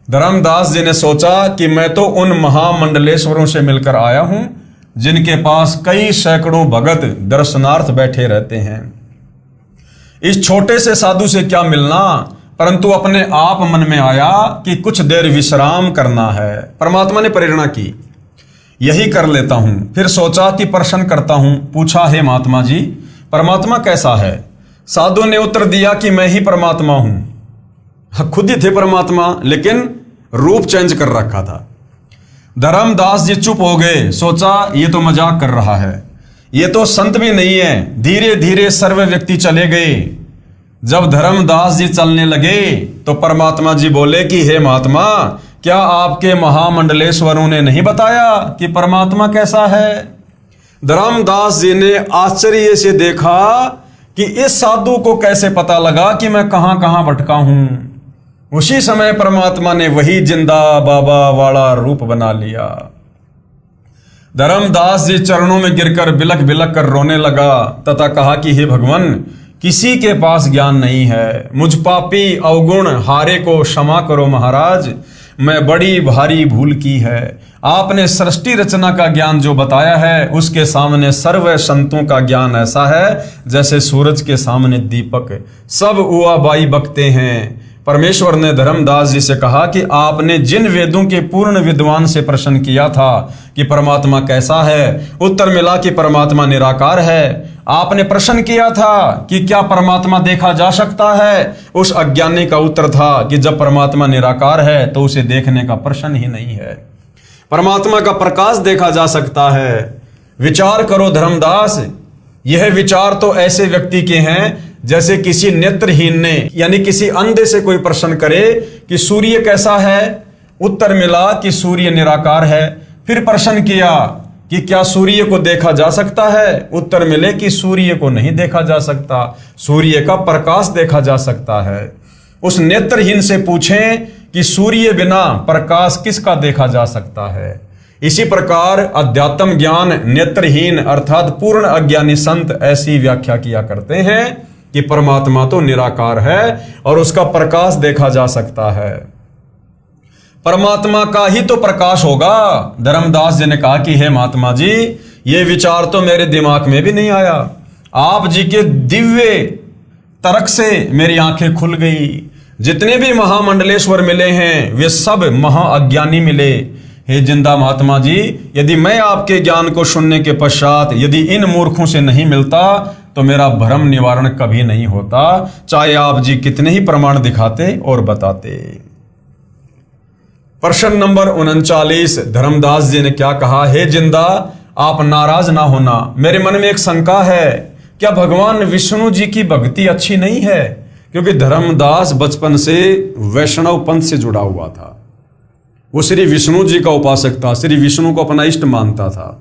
A: धर्मदास जी ने सोचा कि मैं तो उन महामंडलेश्वरों से मिलकर आया हूं जिनके पास कई सैकड़ों भगत दर्शनार्थ बैठे रहते हैं। इस छोटे से साधु से क्या मिलना, परंतु अपने आप मन में आया कि कुछ देर विश्राम करना है। परमात्मा ने प्रेरणा की, यही कर लेता हूं। फिर सोचा कि प्रश्न करता हूं। पूछा, हे महात्मा जी, परमात्मा कैसा है? साधु ने उत्तर दिया कि मैं ही परमात्मा हूं। खुद ही थे परमात्मा, लेकिन रूप चेंज कर रखा था। धर्मदास जी चुप हो गए। सोचा ये तो मजाक कर रहा है, ये तो संत भी नहीं है। धीरे धीरे सर्व व्यक्ति चले गए। जब धर्मदास जी चलने लगे तो परमात्मा जी बोले कि हे महात्मा, क्या आपके महामंडलेश्वरों ने नहीं बताया कि परमात्मा कैसा है? धर्मदास जी ने आश्चर्य से देखा कि इस साधु को कैसे पता लगा कि मैं कहां कहां भटका हूं। उसी समय परमात्मा ने वही जिंदा बाबा वाला रूप बना लिया। धर्मदास जी चरणों में गिरकर बिलख बिलख कर रोने लगा तथा कहा कि हे भगवान, किसी के पास ज्ञान नहीं है, मुझ पापी अवगुण हारे को क्षमा करो महाराज, मैं बड़ी भारी भूल की है। आपने सृष्टि रचना का ज्ञान जो बताया है उसके सामने सर्व संतों का ज्ञान ऐसा है जैसे सूरज के सामने दीपक, सब उआ बाई बकते हैं। परमेश्वर ने धर्मदास जी से कहा कि आपने जिन वेदों के पूर्ण विद्वान से प्रश्न किया था कि परमात्मा कैसा है, उत्तर मिला कि परमात्मा निराकार है। आपने प्रश्न किया था कि क्या परमात्मा देखा जा सकता है, उस अज्ञानी का उत्तर था कि जब परमात्मा निराकार है तो उसे देखने का प्रश्न ही नहीं है। परमात्मा का प्रकाश देखा जा सकता है। विचार करो धर्मदास, यह विचार तो ऐसे व्यक्ति के हैं जैसे किसी नेत्रहीन ने, यानी किसी अंधे से कोई प्रश्न करे कि सूर्य कैसा है, उत्तर मिला कि सूर्य निराकार है। फिर प्रश्न किया कि क्या सूर्य को देखा जा सकता है, उत्तर मिले कि सूर्य को नहीं देखा जा सकता, सूर्य का प्रकाश देखा जा सकता है। उस नेत्रहीन से पूछें कि सूर्य बिना प्रकाश किसका देखा जा सकता है। इसी प्रकार अध्यात्म ज्ञान नेत्रहीन अर्थात पूर्ण अज्ञानी संत ऐसी व्याख्या किया करते हैं कि परमात्मा तो निराकार है और उसका प्रकाश देखा जा सकता है। परमात्मा का ही तो प्रकाश होगा। धर्मदास जी ने कहा कि हे महात्मा जी, ये विचार तो मेरे दिमाग में भी नहीं आया। आप जी के दिव्य तर्क से मेरी आंखें खुल गई। जितने भी महामंडलेश्वर मिले हैं वे सब महाअज्ञानी मिले। हे जिंदा महात्मा जी, यदि मैं आपके ज्ञान को सुनने के पश्चात यदि इन मूर्खों से नहीं मिलता तो मेरा भ्रम निवारण कभी नहीं होता, चाहे आप जी कितने ही प्रमाण दिखाते और बताते। प्रश्न नंबर 39। धर्मदास जी ने क्या कहा? हे जिंदा, आप नाराज ना होना, मेरे मन में एक शंका है, क्या भगवान विष्णु जी की भक्ति अच्छी नहीं है? क्योंकि धर्मदास बचपन से वैष्णव पंथ से जुड़ा हुआ था। वो श्री विष्णु जी का उपासक था, श्री विष्णु को अपना इष्ट मानता था।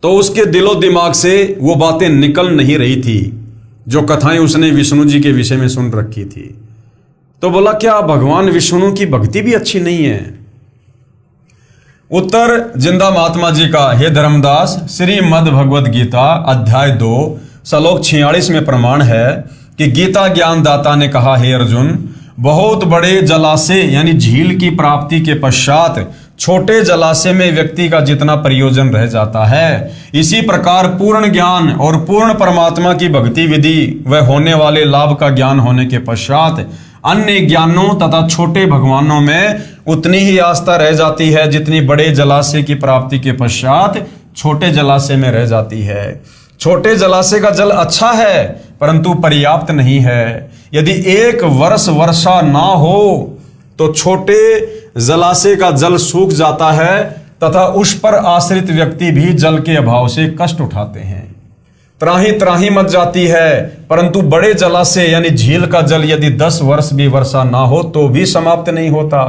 A: तो उसके दिलो दिमाग से वो बातें निकल नहीं रही थी जो कथाएं उसने विष्णु जी के विषय में सुन रखी थी। तो बोला क्या भगवान विष्णु की भक्ति भी अच्छी नहीं है? उत्तर जिंदा महात्मा जी का, हे धर्मदास, श्रीमद् भगवद गीता अध्याय 2 श्लोक 46 में प्रमाण है कि गीता ज्ञानदाता ने कहा, हे अर्जुन, बहुत बड़े जलाशय यानी झील की प्राप्ति के पश्चात छोटे जलाशय में व्यक्ति का जितना प्रयोजन रह जाता है, इसी प्रकार पूर्ण ज्ञान और पूर्ण परमात्मा की भक्ति विधि व होने वाले लाभ का ज्ञान होने के पश्चात अन्य ज्ञानों तथा छोटे भगवानों में उतनी ही आस्था रह जाती है जितनी बड़े जलाशय की प्राप्ति के पश्चात छोटे जलाशय में रह जाती है। छोटे जलाशय का जल अच्छा है परंतु पर्याप्त नहीं है। यदि 1 वर्ष वर्षा ना हो तो छोटे जलाशय का जल सूख जाता है तथा उस पर आश्रित व्यक्ति भी जल के अभाव से कष्ट उठाते हैं। त्राही त्राही मच जाती है, परंतु बड़े जलाशय यानी झील का जल यदि 10 वर्ष भी वर्षा ना हो तो भी समाप्त नहीं होता।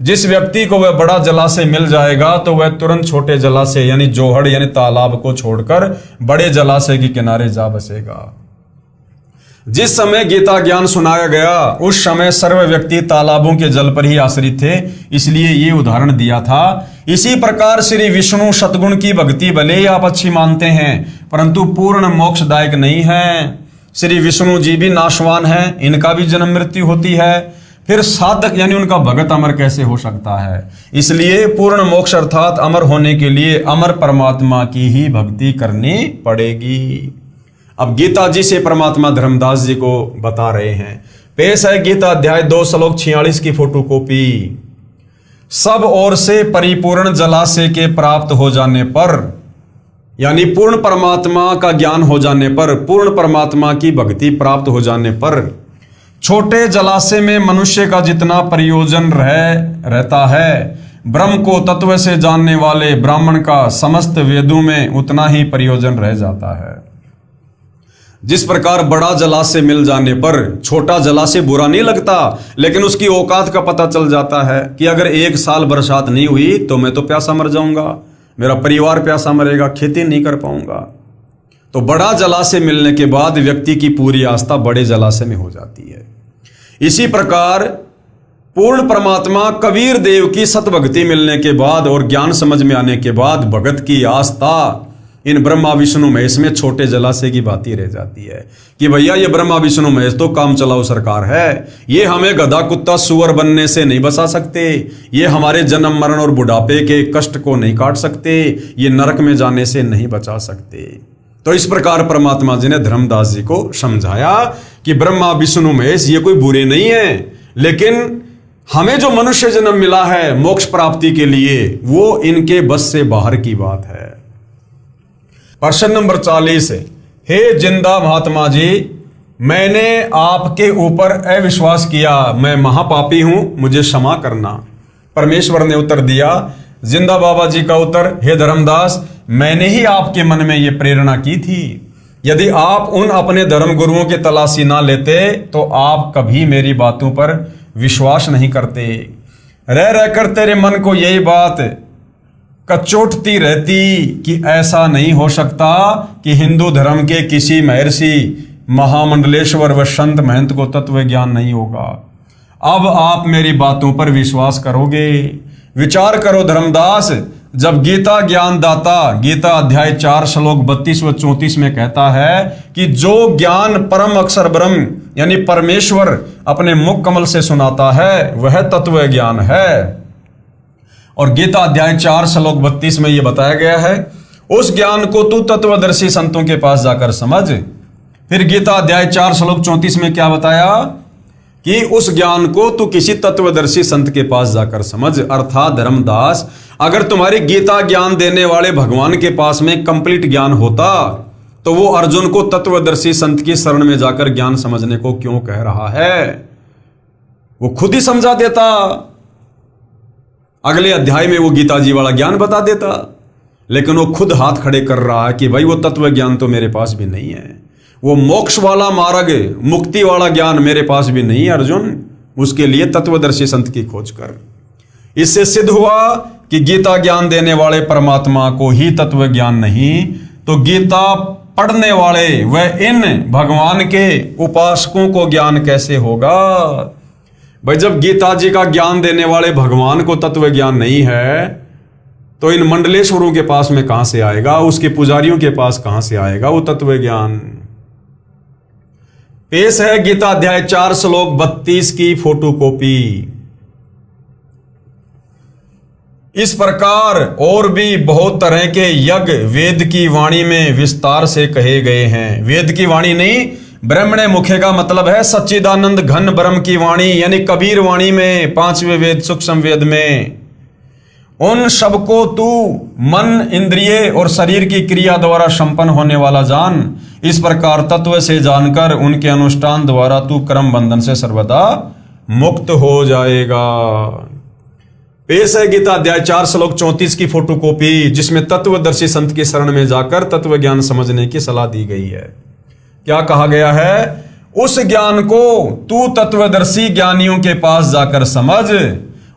A: जिस व्यक्ति को वह बड़ा जलाशय मिल जाएगा तो वह तुरंत छोटे जलाशय यानी जोहड़ यानी तालाब को छोड़कर बड़े जलाशय के किनारे जा बसेगा। जिस समय गीता ज्ञान सुनाया गया उस समय सर्व व्यक्ति तालाबों के जल पर ही आश्रित थे, इसलिए ये उदाहरण दिया था। इसी प्रकार श्री विष्णु सतगुण की भक्ति भले ही आप अच्छी मानते हैं परंतु पूर्ण मोक्षदायक नहीं है। श्री विष्णु जी भी नाशवान है, इनका भी जन्म मृत्यु होती है, फिर साधक यानी उनका भगत अमर कैसे हो सकता है? इसलिए पूर्ण मोक्ष अर्थात अमर होने के लिए अमर परमात्मा की ही भक्ति करनी पड़ेगी। अब गीता जी से परमात्मा धर्मदास जी को बता रहे हैं। पेश है गीता अध्याय 2 श्लोक 46 की फोटोकॉपी। सब ओर से परिपूर्ण जलाशय के प्राप्त हो जाने पर यानी पूर्ण परमात्मा का ज्ञान हो जाने पर, पूर्ण परमात्मा की भक्ति प्राप्त हो जाने पर छोटे जलाशय में मनुष्य का जितना प्रयोजन रहता है, ब्रह्म को तत्व से जानने वाले ब्राह्मण का समस्त वेदों में उतना ही प्रयोजन रह जाता है। जिस प्रकार बड़ा जलाशय मिल जाने पर छोटा जलाशय बुरा नहीं लगता, लेकिन उसकी औकात का पता चल जाता है कि अगर 1 साल बरसात नहीं हुई तो मैं तो प्यासा मर जाऊंगा, मेरा परिवार प्यासा मरेगा, खेती नहीं कर पाऊंगा। तो बड़ा जलाशय मिलने के बाद व्यक्ति की पूरी आस्था बड़े जलाशय में हो जाती है। इसी प्रकार पूर्ण परमात्मा कबीर देव की सतभक्ति मिलने के बाद और ज्ञान समझ में आने के बाद भगत की आस्था इन ब्रह्मा विष्णु महेश में छोटे जलाशय की बाती रह जाती है कि भैया ये ब्रह्मा विष्णु महेश तो काम चलाओ सरकार है, ये हमें गधा कुत्ता सुअर बनने से नहीं बचा सकते, ये हमारे जन्म मरण और बुढ़ापे के कष्ट को नहीं काट सकते, ये नरक में जाने से नहीं बचा सकते। तो इस प्रकार परमात्मा जी ने धर्मदास जी को समझाया कि ब्रह्मा विष्णु महेश ये कोई बुरे नहीं है, लेकिन हमें जो मनुष्य जन्म मिला है मोक्ष प्राप्ति के लिए वो इनके बस से बाहर की बात है। प्रश्न नंबर 40, हे जिंदा महात्मा जी, मैंने आपके ऊपर अविश्वास किया, मैं महापापी हूं, मुझे क्षमा करना। परमेश्वर ने उत्तर दिया, जिंदा बाबा जी का उत्तर, हे धर्मदास, मैंने ही आपके मन में यह प्रेरणा की थी। यदि आप उन अपने धर्म गुरुओं की तलाशी ना लेते तो आप कभी मेरी बातों पर विश्वास नहीं करते। रह रहकर तेरे मन को यही बात कचोटती रहती कि ऐसा नहीं हो सकता कि हिंदू धर्म के किसी महर्षि महामंडलेश्वर व संत महंत को तत्व ज्ञान नहीं होगा। अब आप मेरी बातों पर विश्वास करोगे। विचार करो धर्मदास, जब गीता ज्ञान दाता गीता अध्याय 4 श्लोक 32 व 34 में कहता है कि जो ज्ञान परम अक्षर ब्रह्म यानी परमेश्वर अपने मुख कमल से सुनाता है वह तत्व ज्ञान है, और गीता अध्याय 4 श्लोक 32 में यह बताया गया है उस ज्ञान को तू तत्वदर्शी संतों के पास जाकर समझ। फिर गीता अध्याय 4 श्लोक 34 में क्या बताया कि उस ज्ञान को तू किसी तत्वदर्शी संत के पास जाकर समझ। अर्थात धर्मदास, अगर तुम्हारी गीता ज्ञान देने वाले भगवान के पास में कंप्लीट ज्ञान होता तो वो अर्जुन को तत्वदर्शी संत की शरण में जाकर ज्ञान समझने को क्यों कह रहा है? वो खुद ही समझा देता, अगले अध्याय में वो गीता जी वाला ज्ञान बता देता, लेकिन वो खुद हाथ खड़े कर रहा है कि भाई वो तत्व ज्ञान तो मेरे पास भी नहीं है, वो मोक्ष वाला मार्ग मुक्ति वाला ज्ञान मेरे पास भी नहीं है अर्जुन, उसके लिए तत्वदर्शी संत की खोज कर। इससे सिद्ध हुआ कि गीता ज्ञान देने वाले परमात्मा को ही तत्व ज्ञान नहीं तो गीता पढ़ने वाले व इन भगवान के उपासकों को ज्ञान कैसे होगा? भाई जब गीता जी का ज्ञान देने वाले भगवान को तत्व ज्ञान नहीं है तो इन मंडलेश्वरों के पास में कहां से आएगा, उसके पुजारियों के पास कहां से आएगा वो तत्व ज्ञान। पेश है गीता अध्याय 4 श्लोक 32 की फोटोकॉपी। इस प्रकार और भी बहुत तरह के यज्ञ वेद की वाणी में विस्तार से कहे गए हैं। वेद की वाणी नहीं, ब्रह्मणे मुखे का मतलब है सच्चिदानंद घन ब्रह्म की वाणी, यानी कबीर वाणी में, 5वें वेद सूक्ष्म वेद में। उन सबको तू मन, इंद्रिय और शरीर की क्रिया द्वारा संपन्न होने वाला जान। इस प्रकार तत्व से जानकर उनके अनुष्ठान द्वारा तू कर्म बंधन से सर्वदा मुक्त हो जाएगा। पेश है गीता अध्याय 4 श्लोक 34 की फोटोकॉपी, जिसमें तत्वदर्शी संत की शरण में जाकर तत्व ज्ञान समझने की सलाह दी गई है। क्या कहा गया है? उस ज्ञान को तू तत्वदर्शी ज्ञानियों के पास जाकर समझ,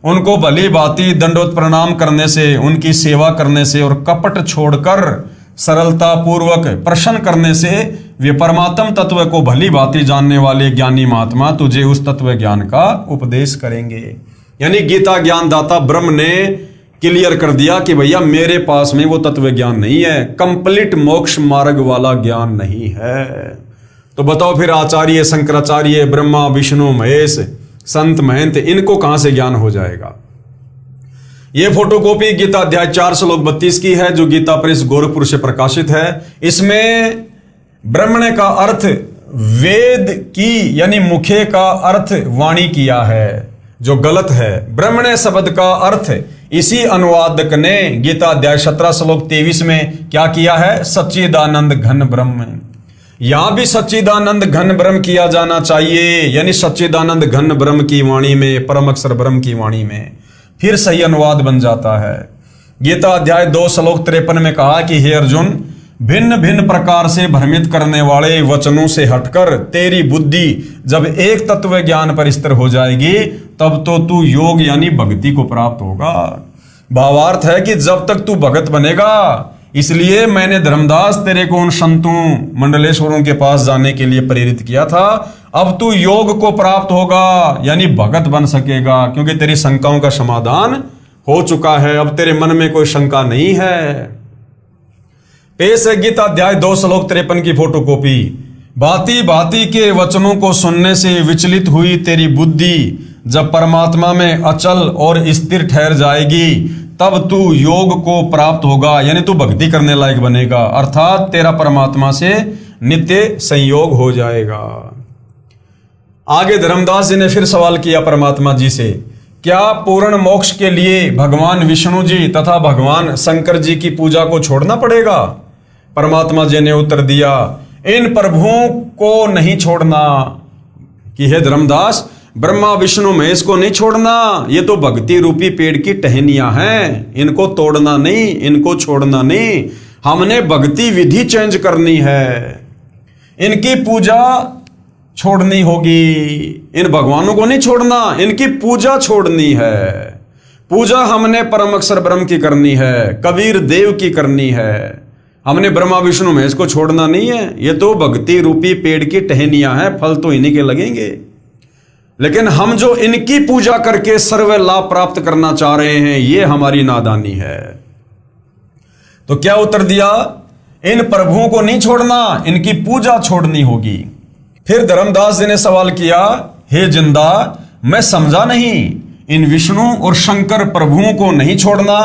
A: उनको भली भांति दंडवत प्रणाम करने से, उनकी सेवा करने से और कपट छोड़कर सरलता पूर्वक प्रश्न करने से वे परमात्म तत्व को भली भांति जानने वाले ज्ञानी महात्मा तुझे उस तत्व ज्ञान का उपदेश करेंगे। यानी गीता ज्ञान दाता ब्रह्म ने क्लियर कर दिया कि भैया मेरे पास में वो तत्व ज्ञान नहीं है, कंप्लीट मोक्ष मार्ग वाला ज्ञान नहीं है। तो बताओ फिर आचार्य, शंकराचार्य, ब्रह्मा, विष्णु, महेश, संत, महंत, इनको कहां से ज्ञान हो जाएगा? यह फोटोकॉपी गीता अध्याय 4 श्लोक 32 की है, जो गीता प्रेस गोरखपुर से प्रकाशित है। इसमें ब्रह्मणे का अर्थ वेद की यानी मुखे का अर्थ वाणी किया है, जो गलत है। ब्रह्मणे शब्द का अर्थ इसी अनुवादक ने गीता अध्याय 17 श्लोक 23 में क्या किया है? सच्चिदानंद घन ब्रह्म। यहां भी सच्चिदानंद घन ब्रह्म किया जाना चाहिए, यानी सच्चिदानंद घन ब्रह्म की वाणी में, परम अक्षर ब्रह्म की वाणी में, फिर सही अनुवाद बन जाता है। गीता अध्याय 2 श्लोक 53 में कहा कि हे अर्जुन, भिन्न भिन्न प्रकार से भ्रमित करने वाले वचनों से हटकर तेरी बुद्धि जब एक तत्व ज्ञान पर स्थिर हो जाएगी तब तो तू योग यानी भक्ति को प्राप्त होगा। भावार्थ है कि जब तक तू भगत बनेगा, इसलिए मैंने धर्मदास तेरे को उन संतों मंडलेश्वरों के पास जाने के लिए प्रेरित किया था। अब तू योग को प्राप्त होगा यानी भगत बन सकेगा, क्योंकि तेरी शंकाओं का समाधान हो चुका है। अब तेरे मन में कोई शंका नहीं है। पेश है गीता अध्याय 2 श्लोक 53 की फोटोकॉपी। भांति भांति के वचनों को सुनने से विचलित हुई तेरी बुद्धि जब परमात्मा में अचल और स्थिर ठहर जाएगी तब तू योग को प्राप्त होगा, यानी तू भक्ति करने लायक बनेगा, अर्थात तेरा परमात्मा से नित्य संयोग हो जाएगा। आगे धर्मदास जी ने फिर सवाल किया परमात्मा जी से, क्या पूर्ण मोक्ष के लिए भगवान विष्णु जी तथा भगवान शंकर जी की पूजा को छोड़ना पड़ेगा? परमात्मा जी ने उत्तर दिया, इन प्रभुओं को नहीं छोड़ना। कि हे धर्मदास, ब्रह्मा विष्णु महेश को नहीं छोड़ना, ये तो भक्ति रूपी पेड़ की टहनियां हैं, इनको तोड़ना नहीं, इनको छोड़ना नहीं। हमने भक्ति विधि चेंज करनी है, इनकी पूजा छोड़नी होगी। इन भगवानों को नहीं छोड़ना, इनकी पूजा छोड़नी है। पूजा हमने परम अक्षर ब्रह्म की करनी है, कबीर देव की करनी है। हमने ब्रह्मा विष्णु महेश को छोड़ना नहीं है। ये तो भक्ति रूपी पेड़ की टहनियां हैं, फल तो इन्हीं के लगेंगे। लेकिन हम जो इनकी पूजा करके सर्व लाभ प्राप्त करना चाह रहे हैं, ये हमारी नादानी है। तो क्या उत्तर दिया? इन प्रभुओं को नहीं छोड़ना, इनकी पूजा छोड़नी होगी। फिर धर्मदास जी ने सवाल किया, हे जिंदा, मैं समझा नहीं, इन विष्णु और शंकर प्रभुओं को नहीं छोड़ना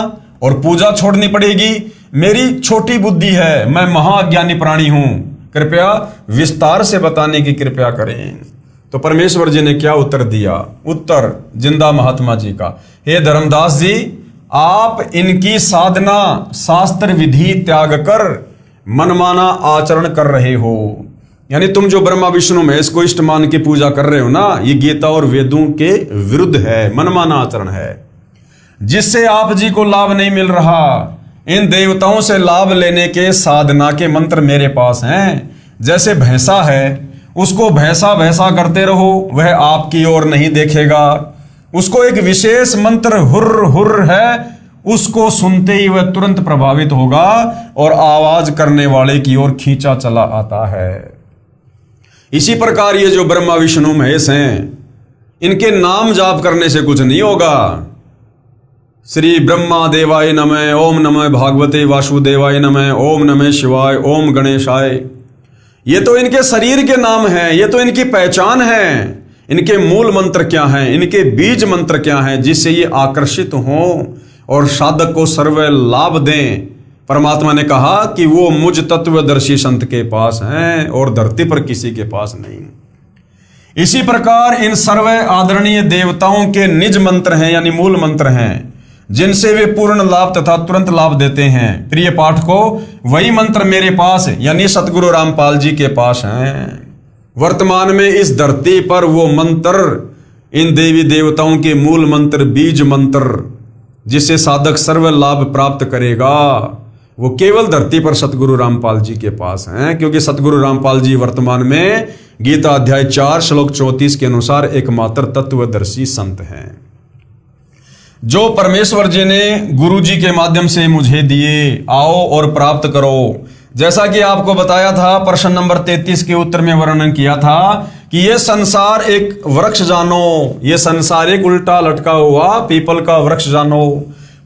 A: और पूजा छोड़नी पड़ेगी? मेरी छोटी बुद्धि है, मैं महाज्ञानी प्राणी हूं, कृपया विस्तार से बताने की कृपा करें। तो परमेश्वर जी ने क्या उत्तर दिया? उत्तर जिंदा महात्मा जी का, हे धर्मदास जी, आप इनकी साधना शास्त्र विधि त्याग कर मनमाना आचरण कर रहे हो। यानी तुम जो ब्रह्मा विष्णु महेश को इष्ट मान के पूजा कर रहे हो ना, ये गीता और वेदों के विरुद्ध है, मनमाना आचरण है, जिससे आप जी को लाभ नहीं मिल रहा। इन देवताओं से लाभ लेने के साधना के मंत्र मेरे पास हैं। जैसे भैंसा है, उसको भैंसा भैंसा करते रहो, वह आपकी ओर नहीं देखेगा। उसको एक विशेष मंत्र हुर्र हुर्र है, उसको सुनते ही वह तुरंत प्रभावित होगा और आवाज करने वाले की ओर खींचा चला आता है। इसी प्रकार ये जो ब्रह्मा विष्णु महेश हैं, इनके नाम जाप करने से कुछ नहीं होगा। श्री ब्रह्मा देवाय नमः, ओम नमः भागवते वासुदेवाय नमः, ओम नमः शिवाय, ओम गणेशाय, ये तो इनके शरीर के नाम हैं, ये तो इनकी पहचान है। इनके मूल मंत्र क्या हैं, इनके बीज मंत्र क्या हैं, जिससे ये आकर्षित हों और साधक को सर्व लाभ दें। परमात्मा ने कहा कि वो मुझ तत्वदर्शी संत के पास हैं और धरती पर किसी के पास नहीं। इसी प्रकार इन सर्व आदरणीय देवताओं के निज मंत्र हैं, यानी मूल मंत्र हैं, जिनसे वे पूर्ण लाभ तथा तुरंत लाभ देते हैं। प्रिय पाठकों, वही मंत्र मेरे पास यानी सतगुरु रामपाल जी के पास हैं। वर्तमान में इस धरती पर वो मंत्र, इन देवी देवताओं के मूल मंत्र, बीज मंत्र, जिससे साधक सर्व लाभ प्राप्त करेगा, वो केवल धरती पर सतगुरु रामपाल जी के पास हैं। क्योंकि सतगुरु रामपाल जी वर्तमान में गीता अध्याय 4 श्लोक 34 के अनुसार एकमात्र तत्वदर्शी संत हैं, जो परमेश्वर जी ने गुरु जी के माध्यम से मुझे दिए। आओ और प्राप्त करो। जैसा कि आपको बताया था, प्रश्न नंबर 33 के उत्तर में वर्णन किया था कि ये संसार एक वृक्ष जानो, ये संसार एक उल्टा लटका हुआ पीपल का वृक्ष जानो,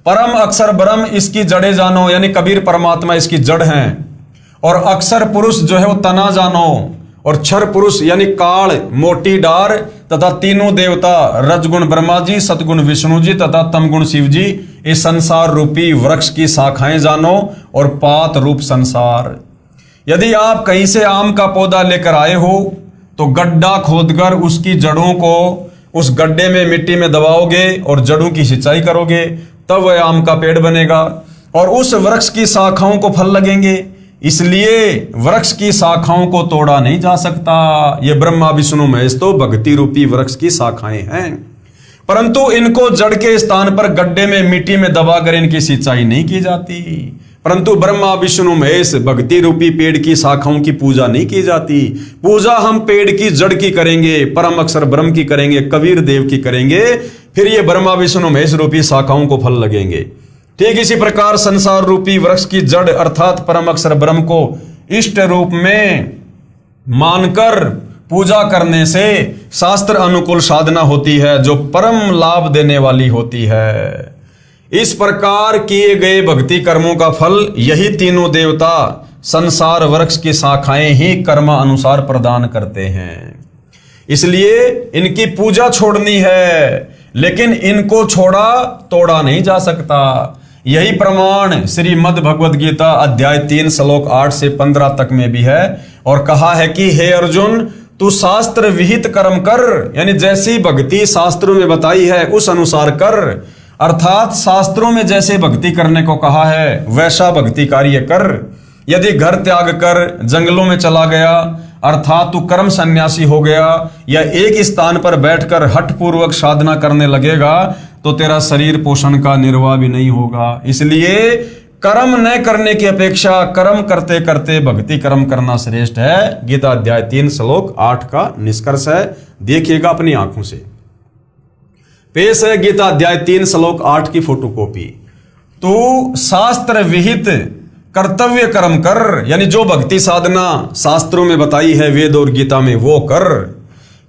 A: परम अक्षर ब्रह्म इसकी जड़े जानो, यानी कबीर परमात्मा इसकी जड़ हैं, और अक्षर पुरुष जो है वो तना जानो, और क्षर पुरुष यानी काल मोटी डार तथा तीनों देवता रजगुण ब्रह्मा जी, सतगुण विष्णु जी तथा तमगुण शिव जी, इस संसार रूपी वृक्ष की शाखाएं जानो, और पात रूप संसार। यदि आप कहीं से आम का पौधा लेकर आए हो तो गड्ढा खोदकर उसकी जड़ों को उस गड्ढे में मिट्टी में दबाओगे और जड़ों की सिंचाई करोगे, तब वह आम का पेड़ बनेगा और उस वृक्ष की शाखाओं को फल लगेंगे। इसलिए वृक्ष की शाखाओं को तोड़ा नहीं जा सकता। ये ब्रह्मा विष्णु महेश तो भक्ति रूपी वृक्ष की शाखाएं हैं, परंतु इनको जड़ के स्थान पर गड्ढे में मिट्टी में दबाकर इनकी सिंचाई नहीं की जाती। परंतु ब्रह्मा विष्णु महेश भक्ति रूपी पेड़ की शाखाओं की पूजा नहीं की जाती। पूजा हम पेड़ की जड़ की करेंगे, परम अक्षर ब्रह्म की करेंगे, कबीर देव की करेंगे, फिर ये ब्रह्मा विष्णु महेश रूपी शाखाओं को फल लगेंगे। ठीक इसी प्रकार संसार रूपी वृक्ष की जड़ अर्थात परम अक्षर ब्रह्म को इष्ट रूप में मानकर पूजा करने से शास्त्र अनुकूल साधना होती है, जो परम लाभ देने वाली होती है। इस प्रकार किए गए भक्ति कर्मों का फल यही तीनों देवता संसार वृक्ष की शाखाएं ही कर्म अनुसार प्रदान करते हैं। इसलिए इनकी पूजा छोड़नी है, लेकिन इनको छोड़ा तोड़ा नहीं जा सकता। यही प्रमाण श्रीमद् भगवद गीता अध्याय 3 श्लोक 8 से 15 तक में भी है, और कहा है कि हे अर्जुन, तू शास्त्र विहित कर्म कर, यानी जैसी भक्ति शास्त्रों में बताई है उस अनुसार कर, अर्थात शास्त्रों में जैसे भक्ति करने को कहा है वैसा भक्ति कार्य कर। यदि घर त्याग कर जंगलों में चला गया, अर्थात तू कर्म सन्यासी हो गया, या एक स्थान पर बैठकर हठ पूर्वक साधना करने लगेगा, तो तेरा शरीर पोषण का निर्वाह भी नहीं होगा। इसलिए कर्म न करने की अपेक्षा कर्म करते करते भक्ति कर्म करना श्रेष्ठ है। गीता अध्याय 3 श्लोक 8 का निष्कर्ष है, देखिएगा अपनी आंखों से। पेश है गीता अध्याय 3 श्लोक 8 की फोटोकॉपी। तू शास्त्र विहित कर्तव्य कर्म कर, यानी जो भक्ति साधना शास्त्रों में बताई है वेद और गीता में वो कर,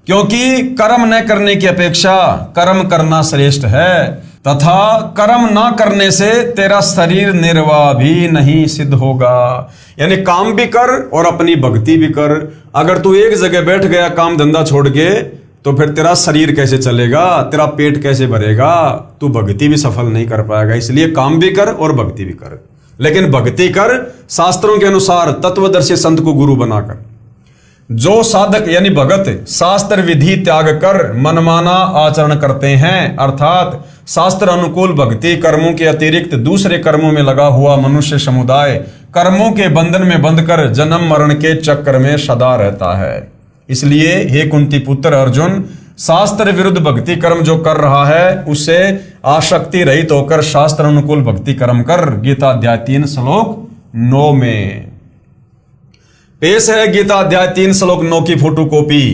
A: क्योंकि कर्म न करने की अपेक्षा कर्म करना श्रेष्ठ है, तथा कर्म ना करने से तेरा शरीर निर्वाह भी नहीं सिद्ध होगा। यानी काम भी कर और अपनी भक्ति भी कर। अगर तू एक जगह बैठ गया काम धंधा छोड़ के, तो फिर तेरा शरीर कैसे चलेगा, तेरा पेट कैसे भरेगा, तू भक्ति भी सफल नहीं कर पाएगा। इसलिए काम भी कर और भक्ति भी कर, लेकिन भक्ति कर शास्त्रों के अनुसार तत्वदर्शी संत को गुरु बनाकर। जो साधक यानी भगत शास्त्र विधि त्याग कर मनमाना आचरण करते हैं, अर्थात शास्त्र अनुकूल भक्ति कर्मों के अतिरिक्त दूसरे कर्मों में लगा हुआ मनुष्य समुदाय कर्मों के बंधन में बंधकर जन्म मरण के चक्कर में सदा रहता है। इसलिए हे कुंती पुत्र अर्जुन, शास्त्र विरुद्ध भक्ति कर्म जो कर रहा है उससे आसक्ति रहित होकर शास्त्र अनुकूल भक्ति कर्म कर। गीता अध्याय 3 श्लोक 9 में पेश है गीता अध्याय 3 श्लोक 9 की फोटोकॉपी।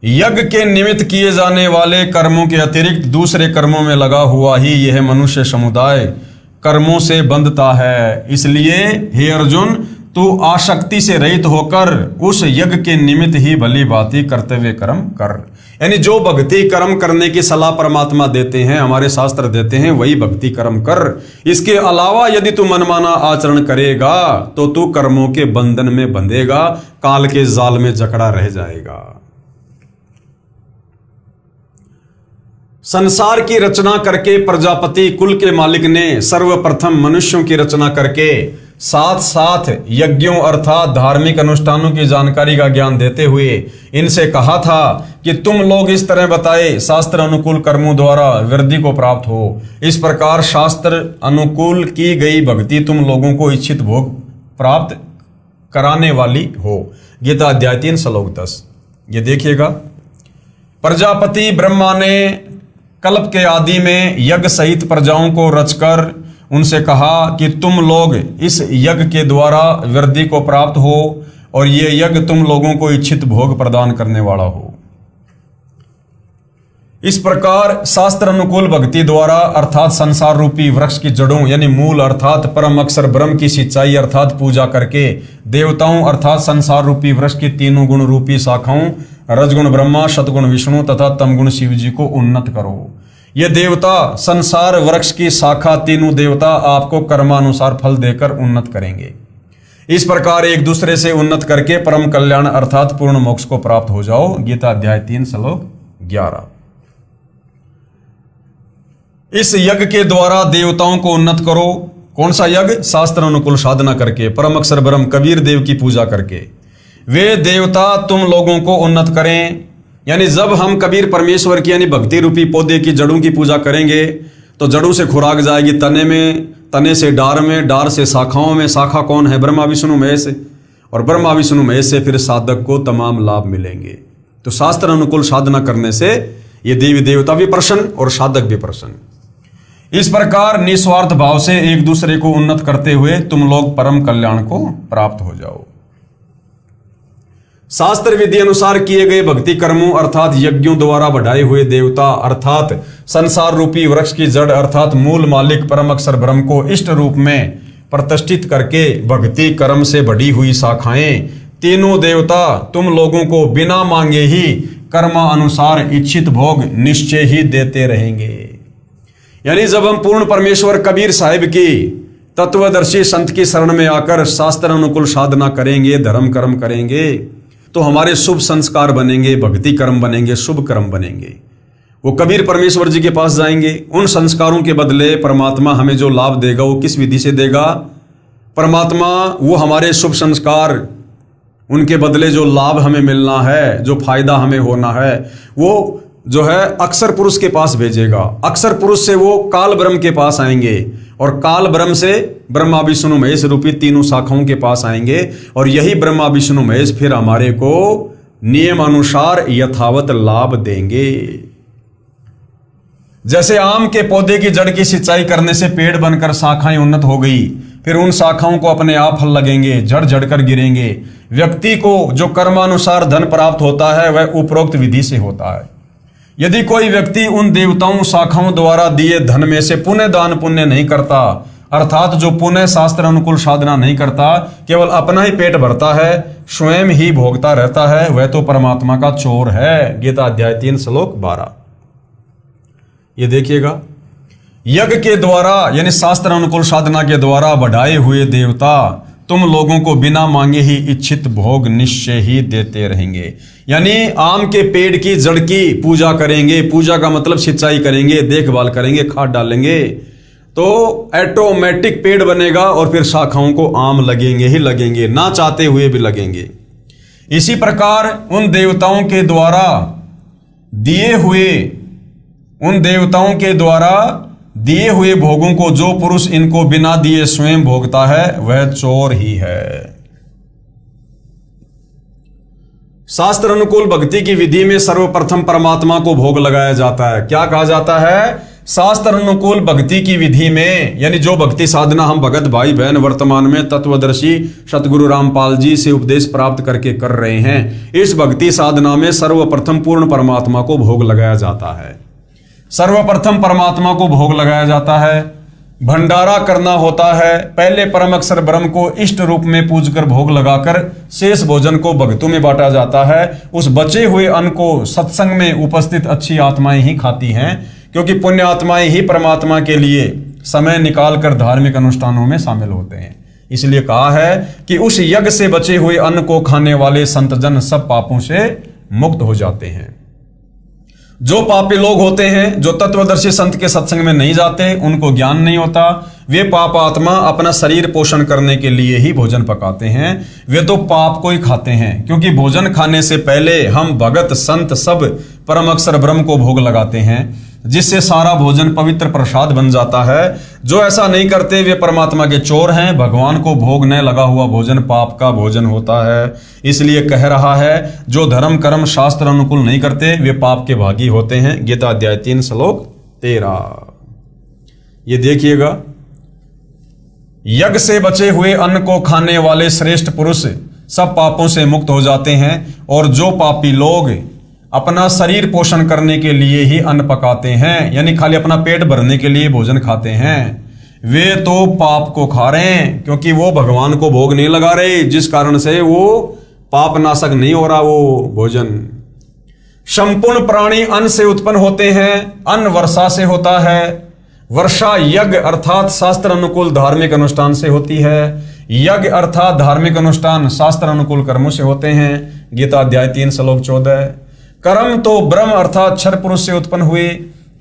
A: यज्ञ के निमित्त किए जाने वाले कर्मों के अतिरिक्त दूसरे कर्मों में लगा हुआ ही यह मनुष्य समुदाय कर्मों से बंधता है। इसलिए हे अर्जुन, तू आसक्ति से रहित होकर उस यज्ञ के निमित्त ही भली भांति कर्तव्य कर्म कर। यानी जो भक्ति कर्म करने की सलाह परमात्मा देते हैं, हमारे शास्त्र देते हैं, वही भक्ति कर्म कर। इसके अलावा यदि तू मनमाना आचरण करेगा तो तू कर्मों के बंधन में बंधेगा, काल के जाल में जकड़ा रह जाएगा। संसार की रचना करके प्रजापति कुल के मालिक ने सर्वप्रथम मनुष्यों की रचना करके साथ साथ यज्ञों अर्थात धार्मिक अनुष्ठानों की जानकारी का ज्ञान देते हुए इनसे कहा था कि तुम लोग इस तरह बताए शास्त्र अनुकूल कर्मों द्वारा वृद्धि को प्राप्त हो। इस प्रकार शास्त्र अनुकूल की गई भक्ति तुम लोगों को इच्छित भोग प्राप्त कराने वाली हो। गीता अध्याय 3 श्लोक 10। ये देखिएगा, प्रजापति ब्रह्मा ने कल्प के आदि में यज्ञ सहित प्रजाओं को रचकर उनसे कहा कि तुम लोग इस यज्ञ के द्वारा वृद्धि को प्राप्त हो और ये यज्ञ तुम लोगों को इच्छित भोग प्रदान करने वाला हो। इस प्रकार शास्त्र अनुकूल भक्ति द्वारा अर्थात संसार रूपी वृक्ष की जड़ों यानी मूल अर्थात परम अक्षर ब्रह्म की सिंचाई अर्थात पूजा करके देवताओं अर्थात संसार रूपी वृक्ष की तीनों गुण रूपी शाखाओं रजगुण ब्रह्मा, सतगुण विष्णु तथा तमगुण शिव जी को उन्नत करो। ये देवता संसार वृक्ष की शाखा तीनों देवता आपको कर्मानुसार फल देकर उन्नत करेंगे। इस प्रकार एक दूसरे से उन्नत करके परम कल्याण अर्थात पूर्ण मोक्ष को प्राप्त हो जाओ। गीता अध्याय 3 श्लोक 11। इस यज्ञ के द्वारा देवताओं को उन्नत करो। कौन सा यज्ञ? शास्त्र अनुकूल साधना करके, परम अक्षर ब्रह्म कबीर देव की पूजा करके वे देवता तुम लोगों को उन्नत करें। यानी जब हम कबीर परमेश्वर की यानी भक्ति रूपी पौधे की जड़ों की पूजा करेंगे तो जड़ों से खुराक जाएगी तने में, तने से डार में, डार से शाखाओं में। शाखा कौन है? ब्रह्मा विष्णु महेश। और ब्रह्मा विष्णु महेश से फिर साधक को तमाम लाभ मिलेंगे। तो शास्त्र अनुकूल साधना करने से ये देवी देवता भी प्रसन्न और साधक भी प्रसन्न। इस प्रकार निस्वार्थ भाव से एक दूसरे को उन्नत करते हुए तुम लोग परम कल्याण को प्राप्त हो जाओ। शास्त्र विधि अनुसार किए गए भक्ति कर्मों अर्थात यज्ञों द्वारा बढ़ाए हुए देवता अर्थात संसार रूपी वृक्ष की जड़ अर्थात मूल मालिक परम अक्षर ब्रह्म को इष्ट रूप में प्रतिष्ठित करके भक्ति कर्म से बढ़ी हुई शाखाएं तीनों देवता तुम लोगों को बिना मांगे ही कर्मानुसार इच्छित भोग निश्चय ही देते रहेंगे। यानी जब हम पूर्ण परमेश्वर कबीर साहिब की तत्वदर्शी संत की शरण में आकर शास्त्र अनुकूल साधना करेंगे, धर्म कर्म करेंगे तो हमारे शुभ संस्कार बनेंगे, भक्ति कर्म बनेंगे, शुभ कर्म बनेंगे। वो कबीर परमेश्वर जी के पास जाएंगे। उन संस्कारों के बदले परमात्मा हमें जो लाभ देगा वो किस विधि से देगा? परमात्मा वो हमारे शुभ संस्कार, उनके बदले जो लाभ हमें मिलना है, जो फायदा हमें होना है, वो जो है अक्षर पुरुष के पास भेजेगा। अक्षर पुरुष से वो काल ब्रह्म के पास आएंगे और काल ब्रह्म से ब्रह्मा विष्णु महेश रूपी तीनों शाखाओं के पास आएंगे और यही ब्रह्मा विष्णु महेश फिर हमारे को नियम अनुसार यथावत लाभ देंगे। जैसे आम के पौधे की जड़ की सिंचाई करने से पेड़ बनकर शाखाएं उन्नत हो गई, फिर उन शाखाओं को अपने आप फल लगेंगे, जड़ जड़कर गिरेंगे। व्यक्ति को जो कर्मानुसार धन प्राप्त होता है वह उपरोक्त विधि से होता है। यदि कोई व्यक्ति उन देवताओं शाखाओं द्वारा दिए धन में से पुण्य दान पुण्य नहीं करता अर्थात जो पुण्य शास्त्र अनुकूल साधना नहीं करता, केवल अपना ही पेट भरता है, स्वयं ही भोगता रहता है, वह तो परमात्मा का चोर है। गीता अध्याय 3 श्लोक 12। ये देखिएगा, यज्ञ के द्वारा यानी शास्त्र अनुकूल साधना के द्वारा बढ़ाए हुए देवता तुम लोगों को बिना मांगे ही इच्छित भोग निश्चय ही देते रहेंगे। यानी आम के पेड़ की जड़ की पूजा करेंगे, पूजा का मतलब सिंचाई करेंगे, देखभाल करेंगे, खाद डालेंगे तो ऑटोमेटिक पेड़ बनेगा और फिर शाखाओं को आम लगेंगे ही लगेंगे, ना चाहते हुए भी लगेंगे। इसी प्रकार उन देवताओं के द्वारा दिए हुए भोगों को जो पुरुष इनको बिना दिए स्वयं भोगता है वह चोर ही है। शास्त्र अनुकूल भक्ति की विधि में सर्वप्रथम परमात्मा को भोग लगाया जाता है। क्या कहा जाता है? शास्त्र अनुकूल भक्ति की विधि में यानी जो भक्ति साधना हम भगत भाई बहन वर्तमान में तत्वदर्शी सतगुरु रामपाल जी से उपदेश प्राप्त करके कर रहे हैं, इस भक्ति साधना में सर्वप्रथम पूर्ण परमात्मा को भोग लगाया जाता है। सर्वप्रथम परमात्मा को भोग लगाया जाता है। भंडारा करना होता है। पहले परम अक्षर ब्रह्म को इष्ट रूप में पूजकर भोग लगाकर शेष भोजन को भक्तों में बांटा जाता है। उस बचे हुए अन्न को सत्संग में उपस्थित अच्छी आत्माएं ही खाती हैं, क्योंकि पुण्य आत्माएं ही परमात्मा के लिए समय निकालकर धार्मिक अनुष्ठानों में शामिल होते हैं। इसलिए कहा है कि उस यज्ञ से बचे हुए अन्न को खाने वाले संतजन सब पापों से मुक्त हो जाते हैं। जो पापी लोग होते हैं, जो तत्वदर्शी संत के सत्संग में नहीं जाते, उनको ज्ञान नहीं होता, वे पाप आत्मा अपना शरीर पोषण करने के लिए ही भोजन पकाते हैं। वे तो पाप को ही खाते हैं, क्योंकि भोजन खाने से पहले हम भगत संत सब परम अक्षर ब्रह्म को भोग लगाते हैं, जिससे सारा भोजन पवित्र प्रसाद बन जाता है। जो ऐसा नहीं करते वे परमात्मा के चोर हैं। भगवान को भोग न लगा हुआ भोजन पाप का भोजन होता है। इसलिए कह रहा है, जो धर्म कर्म शास्त्र अनुकूल नहीं करते वे पाप के भागी होते हैं। गीता अध्याय 3 श्लोक 13। ये देखिएगा, यज्ञ से बचे हुए अन्न को खाने वाले श्रेष्ठ पुरुष सब पापों से मुक्त हो जाते हैं, और जो पापी लोग अपना शरीर पोषण करने के लिए ही अन्न पकाते हैं, यानी खाली अपना पेट भरने के लिए भोजन खाते हैं, वे तो पाप को खा रहे हैं, क्योंकि वो भगवान को भोग नहीं लगा रहे, जिस कारण से वो पाप नाशक नहीं हो रहा वो भोजन। संपूर्ण प्राणी अन्न से उत्पन्न होते हैं। अन्न वर्षा से होता है। वर्षा यज्ञ अर्थात शास्त्र अनुकूल धार्मिक अनुष्ठान से होती है। यज्ञ अर्थात धार्मिक अनुष्ठान शास्त्र अनुकूल कर्मों से होते हैं। गीता अध्याय 3 श्लोक 14। कर्म तो ब्रह्म अर्थात क्षर पुरुष से उत्पन्न हुए,